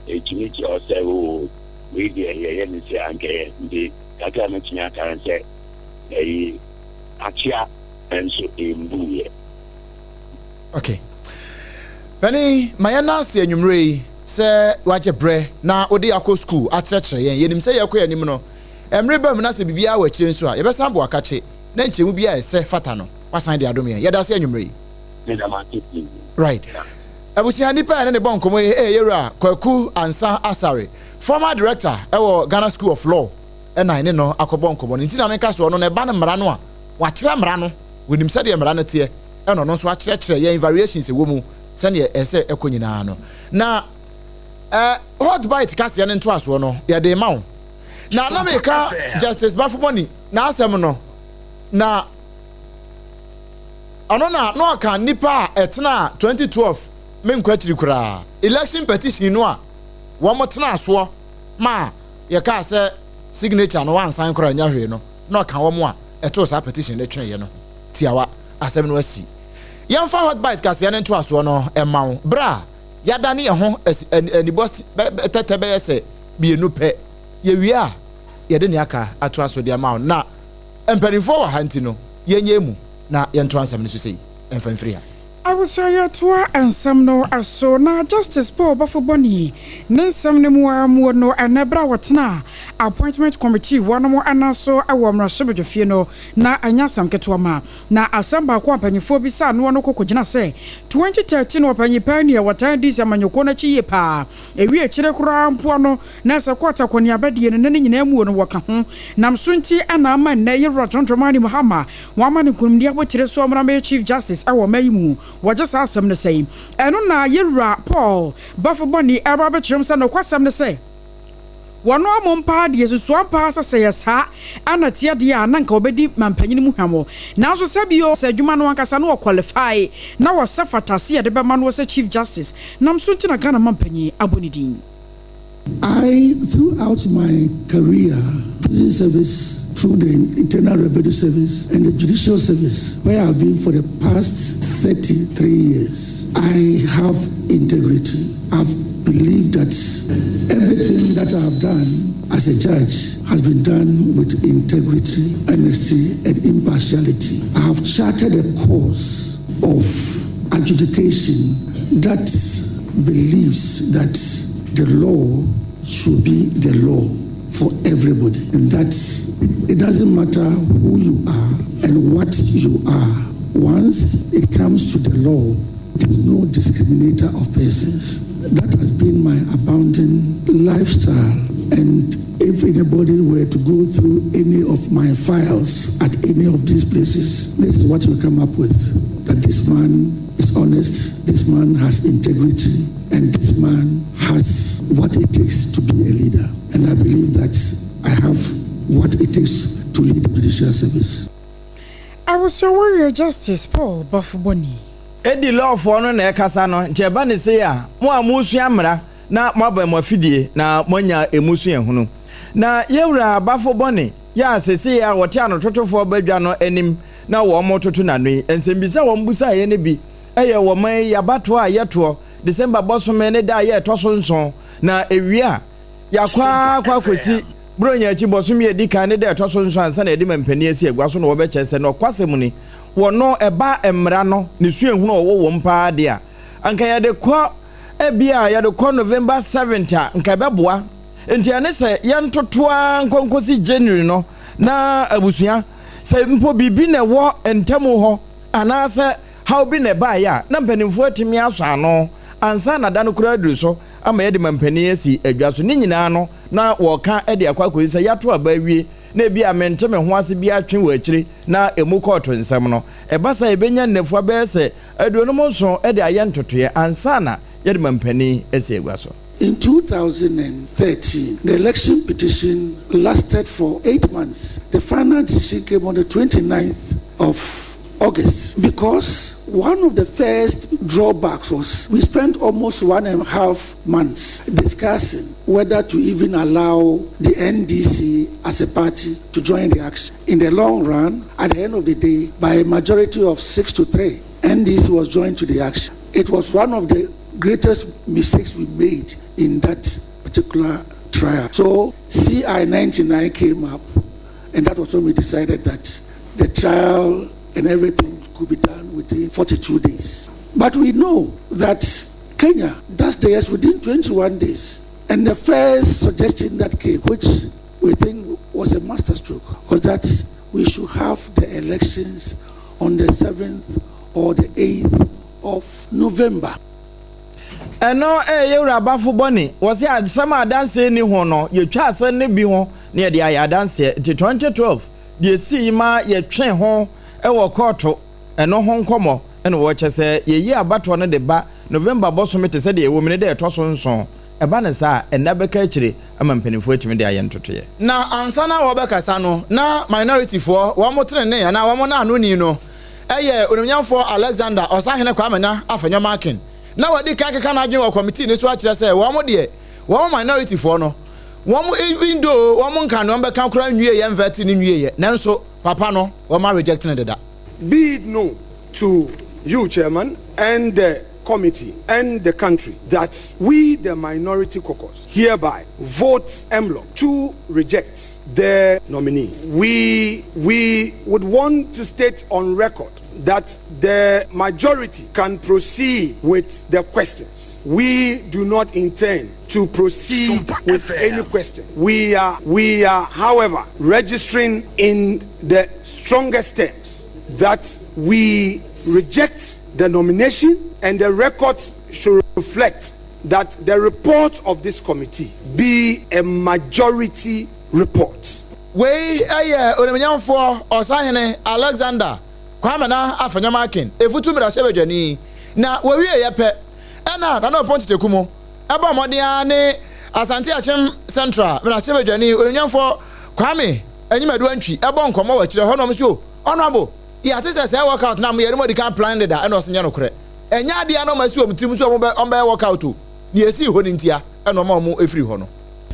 echinichi ose o we dey here ni say anke ndi kaka na tinya kan say achia enso embuye. Okay Penny mayana se anwumre se waje bre na odi akọ school atrechre yenim se yakọ yanim no emre bam na se bibia wa kire nso a yebesa bo akache na nchemu bia ese fata no wasan de adom ye yeda se anwumre right. Abusia nipa ne bon komo yera Kwaku Ansa Asare former director Ghana School of Law na ne no akobon komo nti na menka so no ne ba ne mra no a wa kire mra no wonim se de mra no te no no so a kire ye variations e wo mu se ne ese ekonyina no na hot bite kase ne nto aso no ye de ma wo na meka Justice Bafumoni na asem no na ono na no aka nipa etna 2012 menkwa chiri kura election petition no a wo motena aso ma ye ka se signature no wan sign kura nya hwe no no aka wo mo a eto sa petition le twen ye no tiawa asem no asi yemfa hot bite kase ne nto aso no emawo bra yada ne ye ho anibos tetebe ye se bienu pe ye wi a ye de ne aka ato aso de amawo na empanifo wa hanti no ye nyemu na yento ansem ne so sei emfanfiri ha I was toa and some no aso na Justice Paul Bafoboni Nensam Nemu no anabra watna appointment committee one more anaso awamra shebedwefie no na anyasam ketwama na asamba kwa mpanyefo bisa no no kokogina se 2013 wapanyipa ne watan dis amanyoko na chiye pa ewie kire kura mpo no na sakwata kwani abadie ne ne nyina mu no waka ho namsunti ana ama na yewra tontomani Muhammad wama ne kunumdi abotire so amra Chief Justice awamayimu Just ask them to say, and on na yera Paul Bafoboni Abba Chimson no kwasam to say. One more mompa is one pass say yes ha and a tia dia nanka obedi mampany muhamo. Now so sabio said you man wankasano qualify. Now was sufferta see the man was a Chief Justice. Nam suntina kana mampany abonidin. I, throughout my career, prison service, through the Internal Revenue Service and the Judicial Service, where I've been for the past 33 years, I have integrity. I've believed that everything that I have done as a judge has been done with integrity, honesty, and impartiality. I have charted a course of adjudication that believes that the law should be the law for everybody, and that it doesn't matter who you are and what you are. Once it comes to the law, there's no discriminator of persons. That has been my abounding lifestyle, and if anybody were to go through any of my files at any of these places, this is what you come up with: that this man is honest, this man has integrity, and this man has what it takes to be a leader. And I believe that I have what it takes to lead the judicial service. I was your warrior Justice Paul Bafoboni. Eddie law for no na ekasa no ncheba ne se ya mo amusu amra na mo aba mo afidie na monya emusu ehunu na yewura Bafoboni ya asese ya wote anototofo badwa no anim na wo mo toto nanoi ensembisa wo mbusa ye ne bi eye wo man ya bato a yeto December bosome ne da ye toso nson na ewia yakwa kosi bronya achi bosome edika ne da toso nson ansa na edi mampani asi egwa so no wo be chese no kwasem ni wono eba emra no ne su ehunu wo mpa de a anka ya de ko ebia ya de ko November 7th anka beboa enti ane se yentotoa nkonkosi January no na abusua se mpo bibi ne wo entemu ho anase how bi ne ba ya na mpanimfo atimi aso ano ansa na da no kura duru so ama yede mampani asi adwa so ni nyina no na wo ka ede akwakoyi se yato aba wie na bi amente me ho ase bi atwe wo akiri na emu koto nsem no ebasa ebenya nnefo abese aduonom nso ede ayentotoye ansa na yede mampani asi agwa so. In 2013, the election petition lasted for 8 months. The final decision came on the 29th of August, because one of the first drawbacks was we spent almost 1.5 months discussing whether to even allow the NDC as a party to join the action. In the long run, at the end of the day, by a majority of 6-3, NDC was joined to the action. It was one of the greatest mistakes we made in that particular trial. So CI-99 came up, and that was when we decided that the trial and everything could be done within 42 days. But we know that Kenya does theirs within 21 days. And the first suggestion that came, which we think was a masterstroke, was that we should have the elections on the 7th or the 8th of November. Eno yewura Bafoboni was ya sama adanse ni ho no ye twa ase ne bi ho na ye de aya adanse 2012 de si ma ye twen ho ewo koto eno ho nkomo eno wo chese ye yi abato no de ba November bosome te se de ewo mene de toso nson eba ne sa ena beka akire ama mpanimfo atimi de aye ntotoye na ansana wo beka sa no na minority for wo motre ne ya na wo mo na anoni no eye onumnyamfo Alexander Osahene kwa amena afanyo marking na wadi ka na adwen wo committee ne so akire se wo mo de wo minority for no wo mo window wo mo nka no beka kura nwie ye mveti ni nwie ye nanso papa no wo ma rejecting it that. Be it known to you, Chairman, and committee and the country that we, the minority caucus, hereby vote en bloc to reject the nominee. We would want to state on record that the majority can proceed with the questions. We do not intend to proceed with any question. We are, however, registering in the strongest terms that we reject the nomination, and the records should reflect that the report of this committee be a majority report. We for Osahene Alexander Kwamana Afanyamakin efutu mirashebejani na we yepe ena na no point tekumo eba modia ne Asante Achem Central mirashebejani onyamfo Kwame enyimadu antwi ebo nkomo wa kire ho no mso honorable ya tese say workout na me yeri can plan da ena osenye no kore enya ade na masi omtim so ombe workout ni esi ho ni ntia ena mo efiri ho no.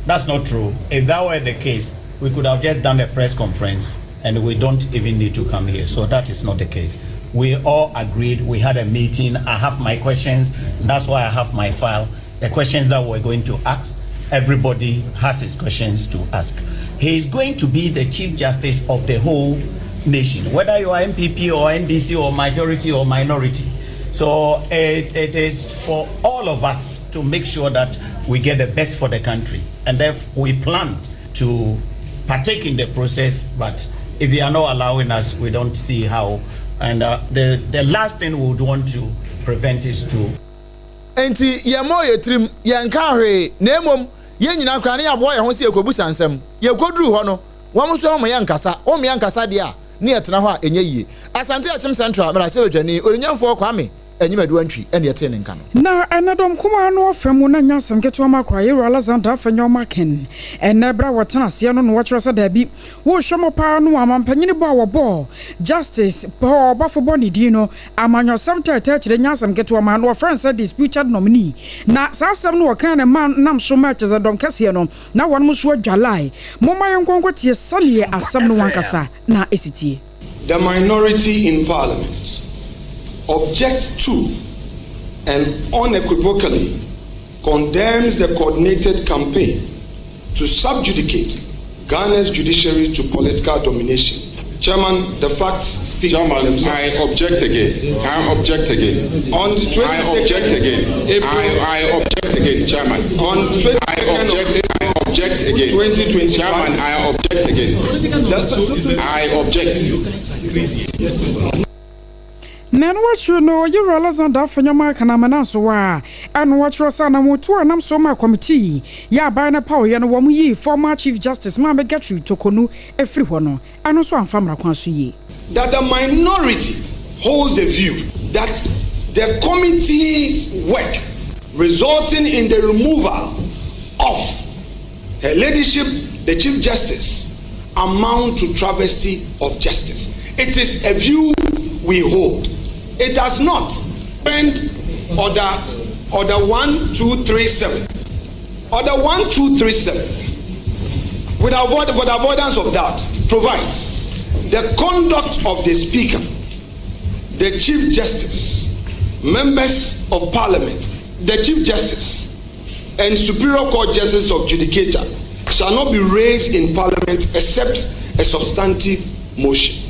That's not true. If that were the case, we could have just done a press conference and we don't even need to come here. So that is not the case. We all agreed. We had a meeting. I have my questions. That's why I have my file. The questions that we're going to ask, everybody has his questions to ask. He is going to be the Chief Justice of the whole nation, whether you are MPP or NDC or majority or minority. So it is for all of us to make sure that we get the best for the country. And therefore we plan to partake in the process, but if they are not allowing us, we don't see how. And the last thing we would want to prevent is to. Enti yemo yetrim yenka hwe na emom ye nyina kra ne yabo ye ho se ekobusa nsem ye koduru ho no won so mo yankasa o mo yankasa de a ne yetena ho a enye yie Asante Achem Central mara se wedwani onyamfo Kwame enyimadu antwi ene yete ne nka no na anadom kuma no afemu na nyasam keto amakwa ye Alexander Afanyoma Ken enebra wotena se no no wachro se da bi wo hwemo pa no amampanyini bo awobo justice Paul Bafoboni di no amanyosam tete kire nyasam keto ma no friend disputed nominee na sasam no kan man nam so match za dom kase no na wonmo so adwalai momma yenkonko tie sane asam no wankasa na esitie. The minority in parliament objects to and unequivocally condemns the coordinated campaign to subjudicate Ghana's judiciary to political domination. Chairman, the facts speak for themselves. I object again. I object again. On the 22nd April, I object again, Chairman. On 22nd I object again. 2020. Chairman, I object again. I object. Nano watchro no you Alexander Afanyoma kanamana so wa and watchro sana motu anam so ma committee ya ba na power ya no wo yi former Chief Justice Mama Gertrude Tokonu efri ho no ano so amfamra kwan so yi that the minority holds the view that the committee's work resulting in the removal of her ladyship the Chief Justice amount to travesty of justice. It is a view we hold. It does not. And order 1237. Order 1237, with avoidance of doubt, provides the conduct of the Speaker, the Chief Justice, members of Parliament, the Chief Justice, and Superior Court Justice of Judicature shall not be raised in Parliament except a substantive motion.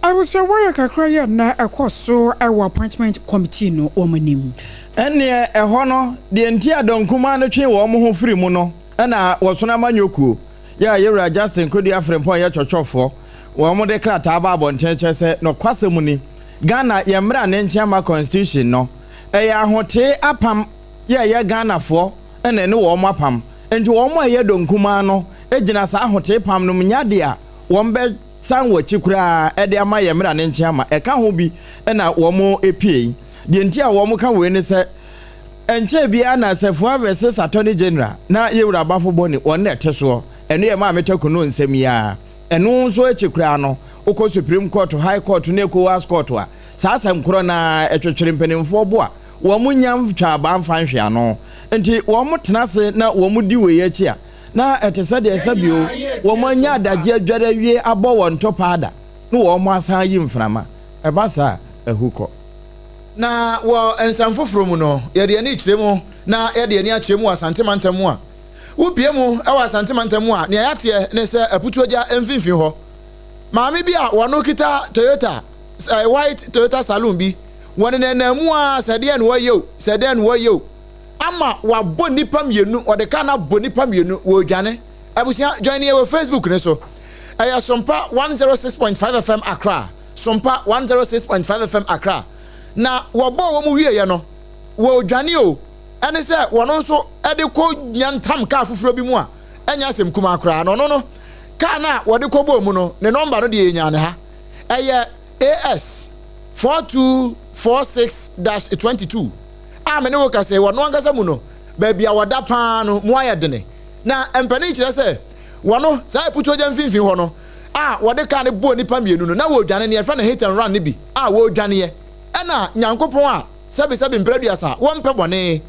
I was aware kakra na ekoso ewo appointment committee no omanim ene eho no de ntia donkuma no twen wo mo ho firi mu no na wosona manyokuo ya yewra Justin Kodi Afrempon ya chochofo wo mo de krata ba abontenche se no kwasemu ni Ghana yemra ne nchiama constitution no ya ahote apam ya Ghana fo ene ne wo mo apam enti wo mo ye donkuma no ejina sa ahote pam no nyade a wo mbe san wachi kura ede ama yemra ne nchiama eka ho bi na wo mo epie de ntia wo mo ka we ne se enche bia na sefo versus attorney general na yewura Bafoboni won na eteso eno ye ma metakuno nsem ya eno so echikura no uko Supreme Court, High Court na ECOWAS Court a saa asem kro na etwetwere mpanimfo bo a wo mo nyam twa ba mfa nhwe ano enti wo mo tenase na wo mo di we yachi a na etese de esabio wo mo nya adagye adware wie abo won topa ada no wo mo asan yi mframa eba sa ehuko na wo ensamfoforo mu no yede ani kyeremu na yede ani akyeremu asantemantamu a wopie mu e wa asantemantamu a ne yate ne se aputuoja emfinfin ho maame bi a wono kita Toyota white Toyota Saloon bi wone nenamu a sede ne woyeo ama wabɔ nipa mienu ɔde ka na bɔ nipa mienu wo dwane abusia join here with Facebook ne so ɛyɛ Sompa 106.5 FM Accra Sompa 106.5 FM Accra na wɔbɔ wɔ mu wieye no wo dwane o ɛne sɛ wɔno nso ɛde kɔ nyantam ka afoforo bi mu a ɛnya asɛm kuma akra no ka na wɔde kɔ bɔ mu no ne number no de yenya ne ha ɛyɛ AS 4246-22 amene wo kase wono ankasa mu no ba bia woda paa no mu ayedene na empani kire se wono sai putoja mfinfin ho no wode ka ne bo nipa mienu no na wo dwane ne efra na hit and run ne bi wo dwane ye na nyankopon a sebi mpraduasa wo mpe bone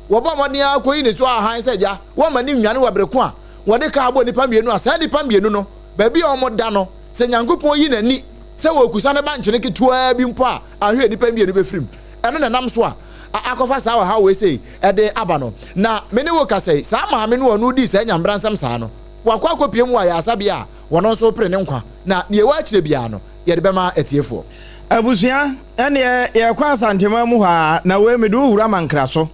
wo bo mone akoyi ne so ahan se ja wo mani nwane wa breko a wode ka bo nipa mienu asa nipa mienu no ba bia o mo da no se nyankopon yi nani se wo kusa ne ba nkyene ketua bi mpo a ahwe nipa mienu be frim eno na nam so a akofa saa ha we say ede aba no na meni wo ka say saa maame no onu di saa nyambransam saa no wakwa kopie mu ya asabia wono so pre ne nkwa na ne ewa akire bia no ye de bema etiefo abusua ene ye kwa santema mu ha na we medu wura mankra so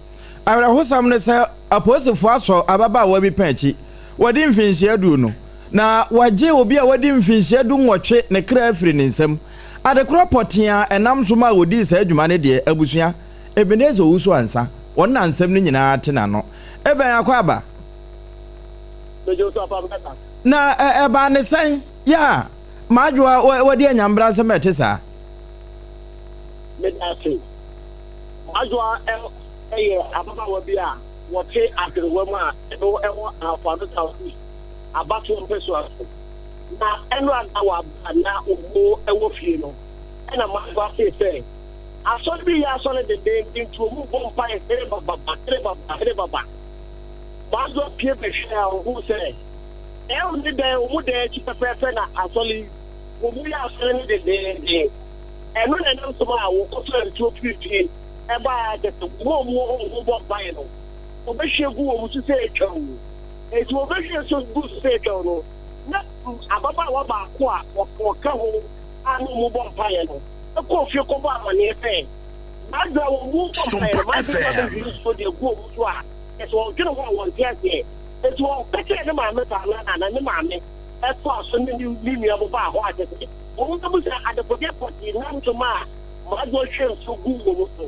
awra hosam ne se aposifo aso ababa wa bi panchi wodi mfinhia adu no na waje obi a wodi mfinhia adu nwotwe ne kra afiri ne nsam adekro potia enam so ma wodi saa adwuma ne de abusua Ebenezer Owusu ansa wonna ansem ni nyina tena no eben akwaba na eba ne san ya madwa wodi anyambra nsem etesa medase madwa ababa wobi a wote agrewa mu a ewo afado tawi abatu mpeso na enu adawa na owo ewo fie no na madwa se asọ bi ya asọ ne de into mu bompa e baba bazo pie be hwa o se e o ni de o mu de chi pepe na asọli o mu ya asọ ne de enu na nam so ma wo ko so ntu pie e ba de to mu bompa e no o be hwegu o mu se etwa e ti o be hwe so gu se etwa no na ababa wa ba ko a o ka ho anu mu bompa e no ko fi ko ba mane fe maza wo mu ko fe maza so de go mu so a so kino wo won tiase so peke ne ma me ta na ne ma me e so aso ni mi abo ba ho ate wo mu ko sa ade ko de ko ti na nto ma maza hwe so gu wo so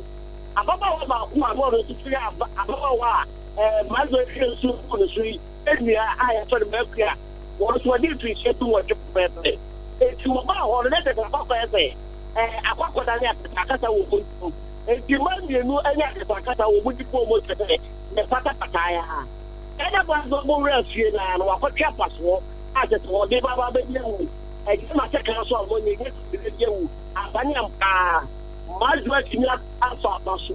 ababa wa ba ku amo ro ti ababa wa maza hwe so gu no so yi enia aya so de mekua wo so de tu se tu wo pepe e ti wo ba ho ne de ba fa ese akwakoda ni akata wo kuntu enti mamienu anya akata wo mudi po mo tete ne pata ya ena ba zo mo refie na no akotwa paso aje to de baba be yewu ma se kan so mo ni ni de yewu abani ampa majwa tinya aso paso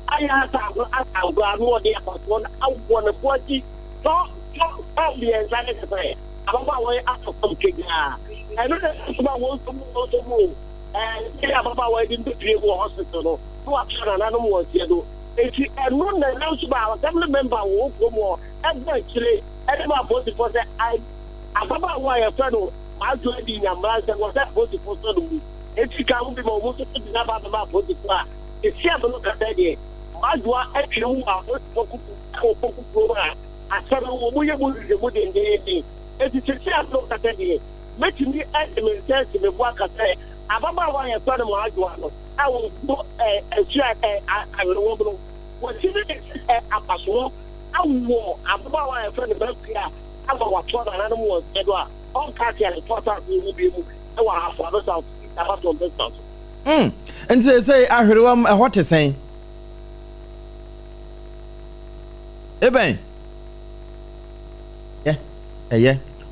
aya ta agwa no de paso na awo na poji to bien za ne se ababa wo aso kom kega eno de so ba wo so mo ya baba wa din be wo hospital no akara na no mo tiedo eti eno na na so ba assembly member wo ko mo ebe kire ebe ma both for say I ababa wa ya fa no ma do di nya ma se wo say both for so no eti ka wo bi mo so di na ba ma both for a eti ebe no ka dey ma do a etwe wo a ko ko a asara wo mo ye mo de eti se ebe no ka dey metimi e me sense me bo aka say ababa wa ya twa mo adwa no awo bo etua awo bro wo ti ni apaso awo ababa wa ya twa ne ba kia aba wa twa na no mo edo a on ka ti ale total ni bi mu e wa afọ do south about on this south nti say ahwerewam hote sen eben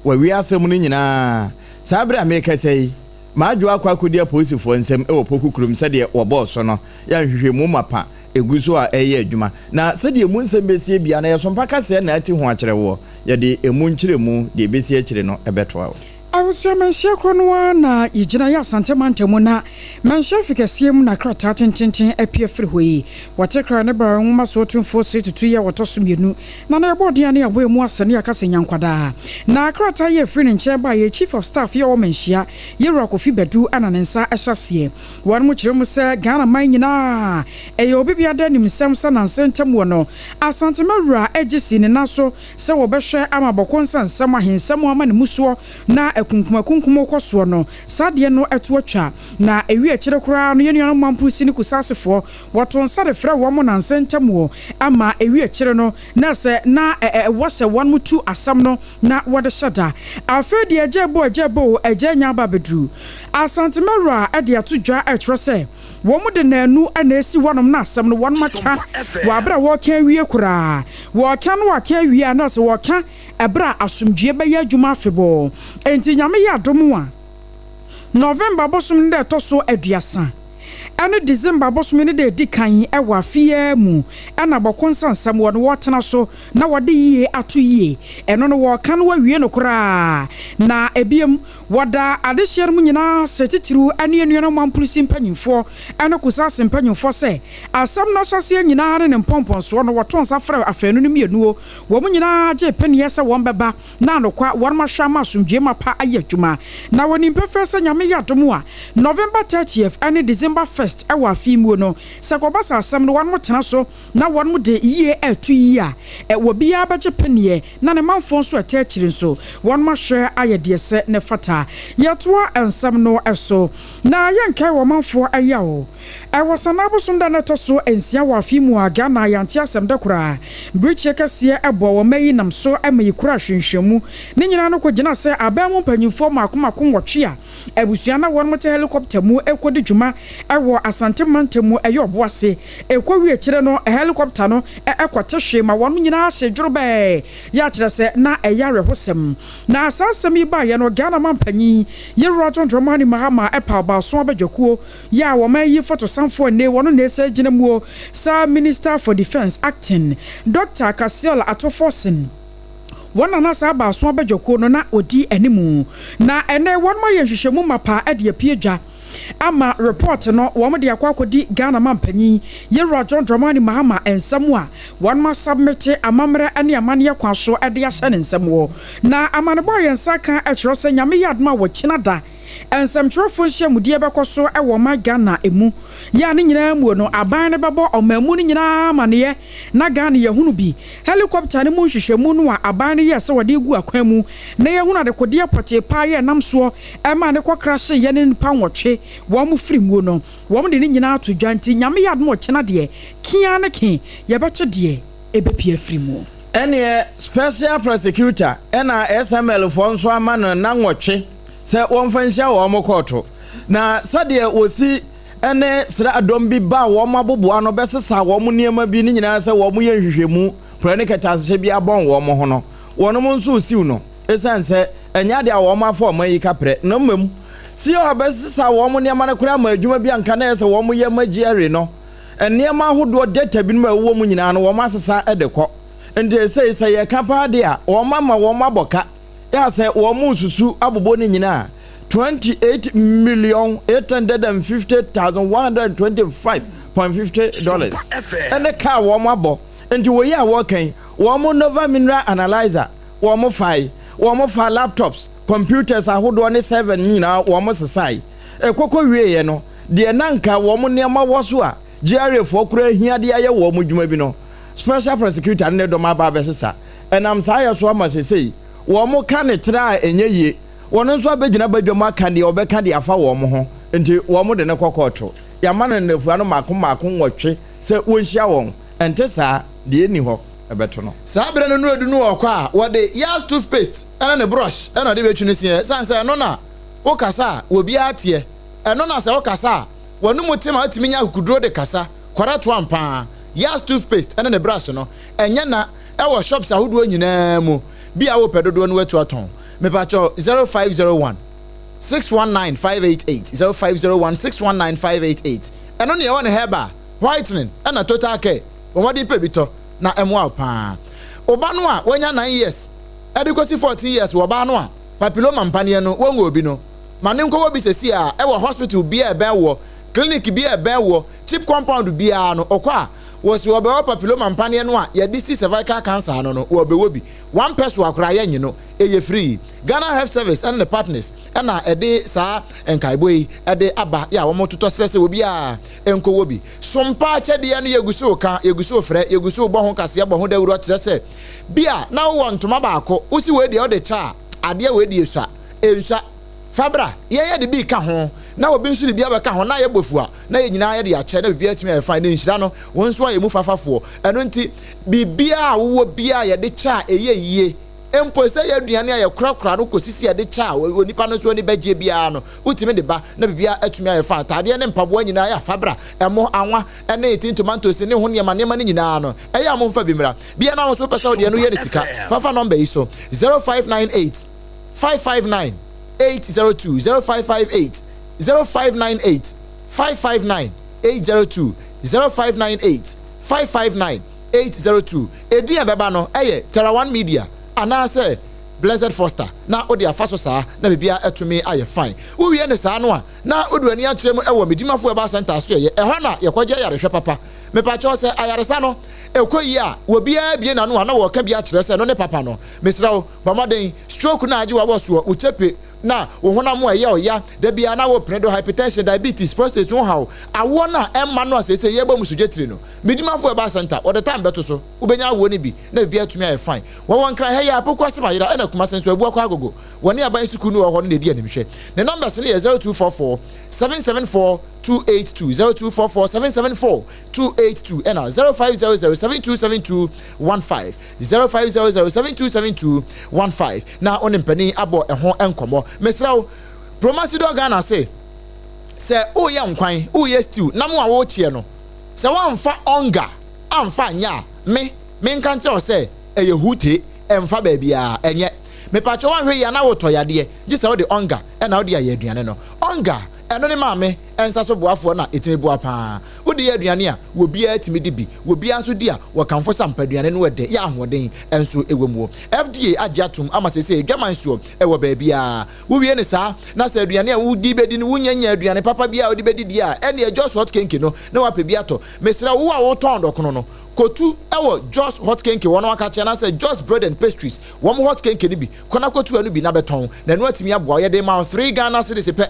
wa wi asem ni nyina sabre america say maadwo akwa akodi aposifo nsem e wo pokukrum sede wo boss no ya hwehwe mu mapa eguso a eye adwuma na sede mu nsem besie bia na yesompa kase na ati ho akere wo ye de emu nkyere mu de besie akire no ebetoa I was your mention Cronoa, Ejina Santamanta, Manchef Ficasium, Nakrata, Tintin, appear freeway. What a crown about Uma Sotum for 2 year or Tosuminu, Nana Bordiani away more Sania Cassian Quada. Nakrata, ye friend and chair by a chief of staff, your mentia, ye rock of Fibedu and an answer assassin. One much say Ghana Minina, a Yobia denim Samson and Santamuano, as Santamara edges in a naso, so Besha Amaboconsan, Samahin, someone Musua, na kunkumo kwaso no sade no etoatwa na ewi akire kura no yenu mampusi ni kusasefo watonsa de frɛ wo mo nansentam wo ama ewi akire no na se na wose won mutu asam no na wode hyada afedi ajebo anya ba bedru asantemara ade atodwa etro se wo mo de nanu ana esi wonom na asam no won maka wa bra wo kan wie kura wo kan wa kan wie na se wo kan ebra asumdue be ya adwuma afebo enti nyame ya domo a November bosom de toso aduasa ene December bosom ne de dikan ewa fie mu ena bokonsansam wo no wotena so na wode yie ato yie eno no wo kan wa wie no kora na ebiem wada adehyer mu nyina setitiru ane no mampulisi mpanyimfo ene kusase mpanyimfo se asam na hyase nyina ne mpomponso no wotonsa fra afanu no mienu wo mu nyina je paniye se won beba na anokwa worma hwa ma asumdue mapa ayadwuma na woni mpefese nyame yadomo a November 30th ane December 1st ewa fimu no sekobasa asam no wonmo tena so na wonmo de yie atu yi a wo bia baje paniye na ne manfo so atachiri so wonmo hwe ayede se ne fata yetoa ansam no eso na yenkai wo manfo ayawo ewosana bosunda na toso ensia wa fimu a Ghana yanti asem de kura briche kase ebo wo mayi nam so amayi kura hwenhwemu ne nyina no kogina se abamu panyimfo makomakon wotwe a ebusua na wonmo te helicopter mu ekodi dwuma ewo asante mantemu eyo boase ekwawi akire no helicopter no ekote hwe ma wonu nyina hye dwurbe ya kire se na eyare hosem na asasem yi ba ye no Ghana mampanyi ye roton dromani mahama epa ba so abadwakuo ya wo mayi photo sanfo ne wonu na ese gina mu sa Minister for Defense acting Dr. Kasiola Atoforsen wana na sa ba so abadwakuo no na odi animu na ene wonu ma ye hwehwemu mapa ade apiedwa ama report no wo de akwakodi Ghana mampanyi ye John Dramani Mahama ensam a won ma submit amamre ane amane kwaso ade ahye ne nsam wo na amane boy ensaka etro se nyame yadma wo kinada ensam trofo hye mudie bekoso ewo ma Ghana emu ya ne nyina mu no aban ne bebo omamu ne nyina mane na Ghana ye hunu bi helicopter ne mu hwehwemu no a aban ne ye se wode gu akwan mu na ye hunu ade kodie pote pa ye nam so ema ne kokrahye ye ne npa nwotwe wo mu frimu no wo mu de ne nyina to dwanti nyame yadmo wo kina de kia ne kin ye beche de ebepia frimu ene special prosecutor ena SML fo nso ama no na nwotwe se won fanhia wo mo koto na sade wosi ene sra adom bi ba wo maboboa no besesa wo mo niema bi ni nyina se wo mo ye hwehwemu prane ketanse bi abon wo mo ho no wono mo nso osiw no esanse enya de wo mo afọ mo yi kapre na mmam si o besesa wo mo niema na kura ma adwuma bi anka na se wo mo ye magiere no eniema ahodo data bi no ma wo mo nyina no wo ma asesa edekọ ende se ye kapa de a wo ma wo maboka ya se wo mu susu abobo ni nyina 28,850,125.50 ene ka wo mabo enti wo ya wo kan wo mo nova mineral analyzer wo mo fa laptops computers ahodo ne 7 nyina wo mo sesai ekoko wie ye no de nanka wo mo niam wo so a GRA fo kura hia de aye wo mo dwuma bi no special prosecutor ne do ma ba besesa enam sa ya so amasesei wo mo ka ne tra enye ye wono nso abegina badwam aka de obeka de afa wo mo ho enti wo mo de ne kokoto ya ma ne nefua no makon nwotwe se wonhia won ente saa de eni ho ebeto no saa bre no no edu no okwa wo de yas toothpaste ena ne brush ena de betwu ne sie sanse no na wo kasa wo bia atie eno na se wo kasa wonu mutima atimi nya kuduro de kasa kwara to ampa yas toothpaste ena ne brush no enya na ewo shops ahodo nyina mu bia wo pedodo no wetu aton me pacho 0501 619 588 0501 619 588 eno ne won heba whitening ena total care won pe bito na emu pa oba no a wonya 9 years edikosi 14 years wo ba no a papilloma mpane no wongo obi no mane nko obi sesi a e wo hospital bi e ben wo clinic bi e ben wo cheap compound bi a no okwa was wo be papilloma mpane no a ye di cervical cancer no wo be wo bi one person akora ye nyino eye free Ghana Health Service and the partners na ede sa enkaiboi ede aba ya wo mototo stress obi a enko wo bi sompa chede no yeguso ka yeguso frɛ yeguso bo ho kase bo ho dawuro kyerɛ sɛ bia na wo ntoma baako usi we de o de cha ade we de esua ensa fabra ye de bi ka ho na obi nso de bia ba ka ho na ye bofua na ye nyina ye de akyɛ na bibia timi e fine na nhira no won so aye mu fafafo eno nti bibia wo bia ye de cha eye yie empo se ye aduane aye krakra no kosisi ye de cha onipa no so ni bagye bia no utimi de ba na bibia atumi aye fa atade ne mpaboa nyina ya fabra emo anwa ene etin tomatoes ne ho ne ma ne nyina no eye amomfa bimra bia na wo so pesa wo de no ye ne sika fafa number yi so 0598 559 802 0558 0598 559 802 0598 559 802 edi ebeba no eye Terawan Media anase Blessed Foster na odi afaso saa na bibia etumi aye fine wo wie ne saa no a na oduani a kyerem ewo medimafo eba center so ye ehwa na yekwaje yarehwe papa mepa cho se ayaresa no ekoyi a wo bia bie na no na wo ka bia kyerɛ se no ne papa no mesrawo bamaden stroke na age wa boso uchepe na wo honam eye oya da bia na wo predo hypertension diabetes prostate wo hawo awo na emma no asese ye ba musudwetire no medimafo eba center all the time beto so ubenya wo ne bi na bia tumi aye fine wo won kra he ya apokwa se mayira na kuma senso abu akwa agogo woni aban suku no ho no di animhwe ne numbers ne 0244 774 282 0244 774 282 and 0500 7272 15 0500 7272 15 na onimpani abo eho enkomo mesrawo promasido Ghana say oye nkwan oye stew na mo a wo chie no se wamfa onga amfa nya me nkan tell say eye hute emfa ba bia enye me pacho wan hwe ya na wo toyade ji se wo de onga e na wo de ya aduane no onga eno ne maame ensa so boafo na etime boa pa wo de aduane a wo bia etime di bi wo bia nso di a wo kanfo sampa aduane no wede ya ahoden enso ewemu FDA agiatum ama sese edwaman so ewo ba bia wo wie ne saa na sa aduane a wo di bedi no wunyanya aduane papa bia wo di bedi dia ene just hot cake no na wa pe bia to mesra wo a wo ton dokono no kotu ewo just hot cake wono aka che na say just bread and pastries wo hot cake ni bi kona kotu anu bi na beton na no atimi aboa ye de ma 3 Ghana cedis pe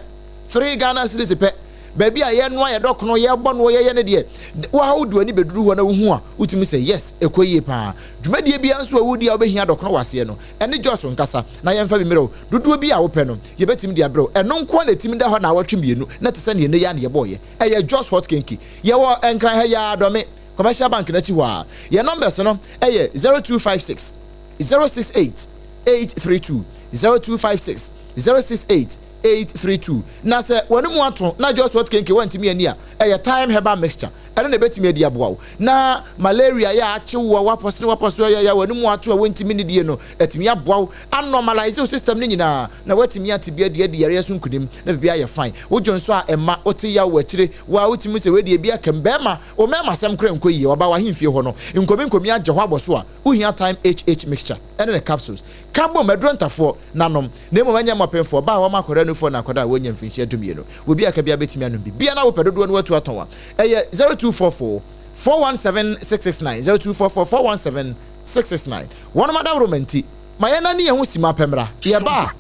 3 Ghana cedis pe baby a ye no ye dokono ye bo no ye ne de wo ha wodu ani beduru ho na wo hu a utimi say yes ekoyie pa dwumadie bia nso a wodi a obehia dokono wase no ene just nkasa na ye mfa bi mero dudu bi a wo pe no ye betimi de abro eno nko na timi da ho na watwe mienu na tese ne ya na ye boye eye just hot cake ye wo enkran ha ya adome commercial bank na ti wa ye numbers no eye 0256 068 832 0256 068 832 na se wonu mu ato na just what kenke wantimi ani a time herbal mixture ene na betimi adi aboa na malaria ya achewo waposo ya wonu mu ato wantimi ne die no etimi aboa anormalize your system ni nyina na watimi atibia die yare so nkudim na bibia ye fine wojo nso a emma ote ya wachire wa wotimi se we die bia kembema o mema sem kra nkoyi oba wa himfie ho no nkomi agye ho aboso a uhia time HH mixture ene the capsules kabo medrontafo nanom na emo manya mapemfo ba wa makora no fo na koda wonya mfinhia dumie no obi aka bia betimi anom bia na wo pedodo no watu atonwa 0244 417 669 0244 417 669 one mother romanti mayana ni ehun sima pemra ye ba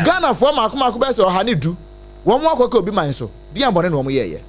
Ghana fo makoma be se oha ne du wo mo akoka obi man so dia mbone no mo yeye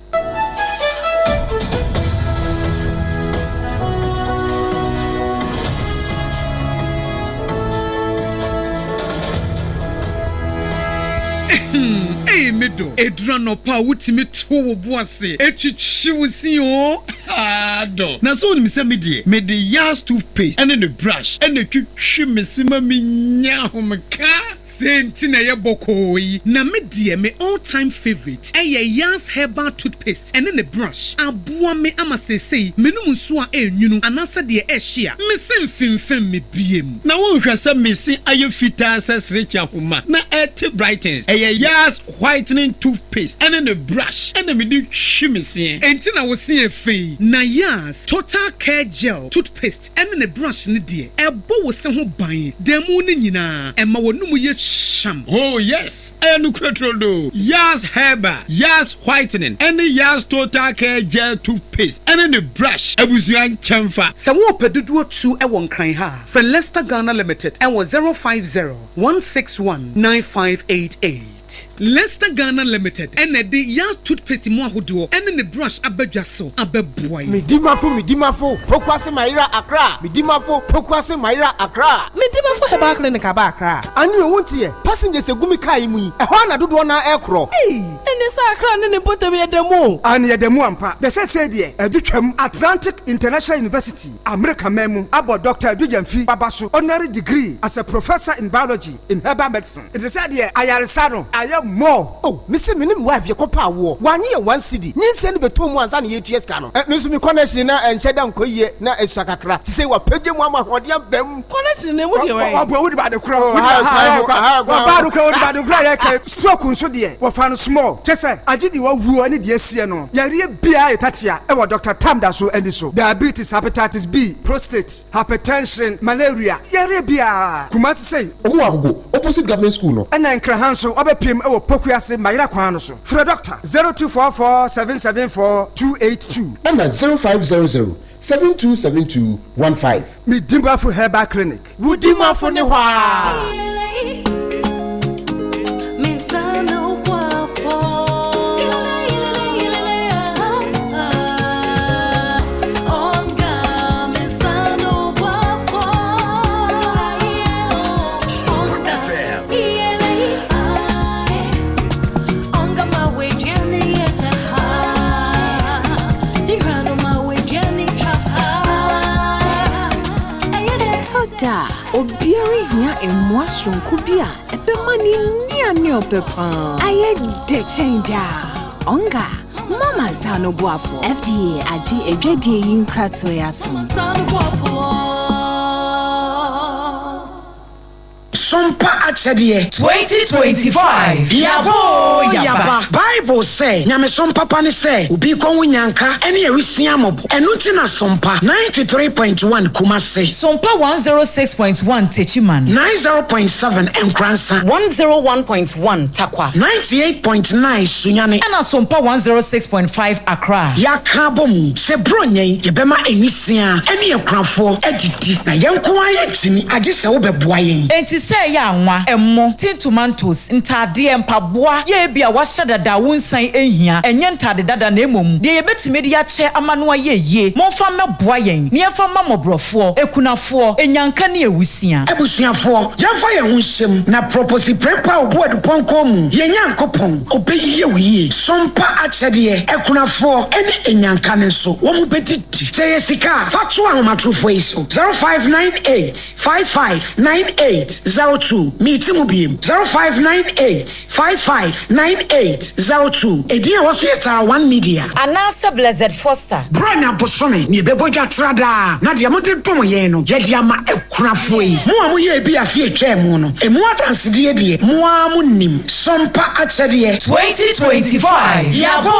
Medo edrano pa wutimi to wo boase etwitwi wusi o ado na so ni se me de yas toothpaste and the brush and the twitwi mesima minya homka senti na ye bokoyi na me die me all time favorite yas herbal toothpaste and the brush aboa me ama sesei menum nso a enwunu anasa de ehia me semfimfem me biem na won hwese mesi aye fita sesrecha homa na et brightens yas whitening toothpaste and the brush and me di hwimese enti na wo se efei na yas total care gel toothpaste and the brush ne die ebo wo se ho ban demu ne nyina ema wonum ye sham. Oh yes. Enukretrodo. Yas Herba. Yas whitening. Any Yas total care gel toothpaste. And the brush. Ebusian chamfa. Sawo peduduo 2 e won kran ha. For Leicester Ghana Limited. E was 050-161-9588. Leicester Ghana Limited. And the Yas toothpaste mo ahodo. And the brush abedwaso abeboy. Midimafo. Pokwase Maira Accra. Midimafo. Pokwase Maira Accra. Midimafo heba clinic aba Accra. Anu won't here. Passengers egumi kai mu. E ho na dodo na ekro. Hey, ene sa Accra ne bote we demo. An ye demo ampa. The say there, edutwam Atlantic International University, America memu, about Dr. Edujamfi Babasu, honorary degree as a professor in biology in herbal medicine. It is said here, Ayaresano, I am more. Oh, Mr. Minim wife your copa war. 1 year, 1 city. Need send be 2 months and 8 years cano. Miss me connection na and shut down koye na esakakra. To say what pege mama hodiam bem. Connection ne wo way. What about the crowd? Stroke unso there. What fan small. Chese, ajidi wa wu ani de sie no. Yare bia etatia e wa Dr. Tamda so endi so. Diabetes, hepatitis B, prostate, hypertension, malaria. Yare bia. Kumasi say, owo agogo opposite government school no. And nkran so obepiem e wo pokuase mayira kwan no so. For doctor 0244-774-282 and 0500-727215. Midimafo Herbal Clinic. Wudimafo ne hwa. Da obiari hia emwasron kubia ebemani ni opepa aye de change onga mama sano boafo FDA agi edwedie yin krato yaso Sompa achedie 2025 yaba Bible say nyame sompa pa ne say obi kon wunyanka ene ewisia mobo enuti na sompa 93.1 Kumase Sompa 106.1 Techiman 90.7 Enkransa 101.1 Takwa 98.9 Sunyane ana Sompa 106.5 Accra yakabom se bronyen yebema enisia ene ekranfo edidi na yenko ayetini age se wo beboa yen enti say ya anwa emmo tin tomatoes ntade mpaboa ye bia wa hyedada wonsan ehia enye ntade dada na emom de yebetime de ya che amano ayeye monfa meboa yen ne yefa mamobrofo ekunafo enyanka ne ewusia ebusuafo yafa ye ho hyem na propose prepa oboadu ponko mu yenyankopon obeyiye wiye sompa achede ekunafo ene enyanka ne so wo mu bedidi say yesika fatu ahomatrofo iso 0598559802 meet mu biem 0598559802 edin waso yeta 1 media anasa Blessed Foster branya bosome ni beboja trada na dia mode dom ye no ye dia ma ekunafo yi mu amu ye bi afie twem no emu adanse die die mu amu nim sompa achede 2025 yaba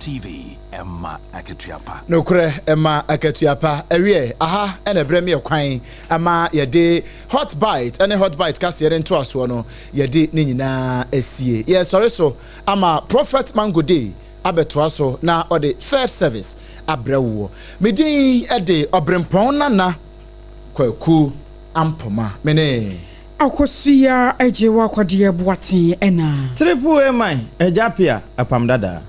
TV Emma Akatuapa. No kure Emma Akatuapa. Ewie aha ene bremi ekwan ama yede hot bite ene hot bite kasi yede nto aso no yede ne nyina esie. Ye sorry so ama Prophet Mango Day abeto aso na ode third service abrewo. Medin ede obrempon nana kwaku ampoma mene akosia ejewa kwade boaten ena triple emai ejapia apamdada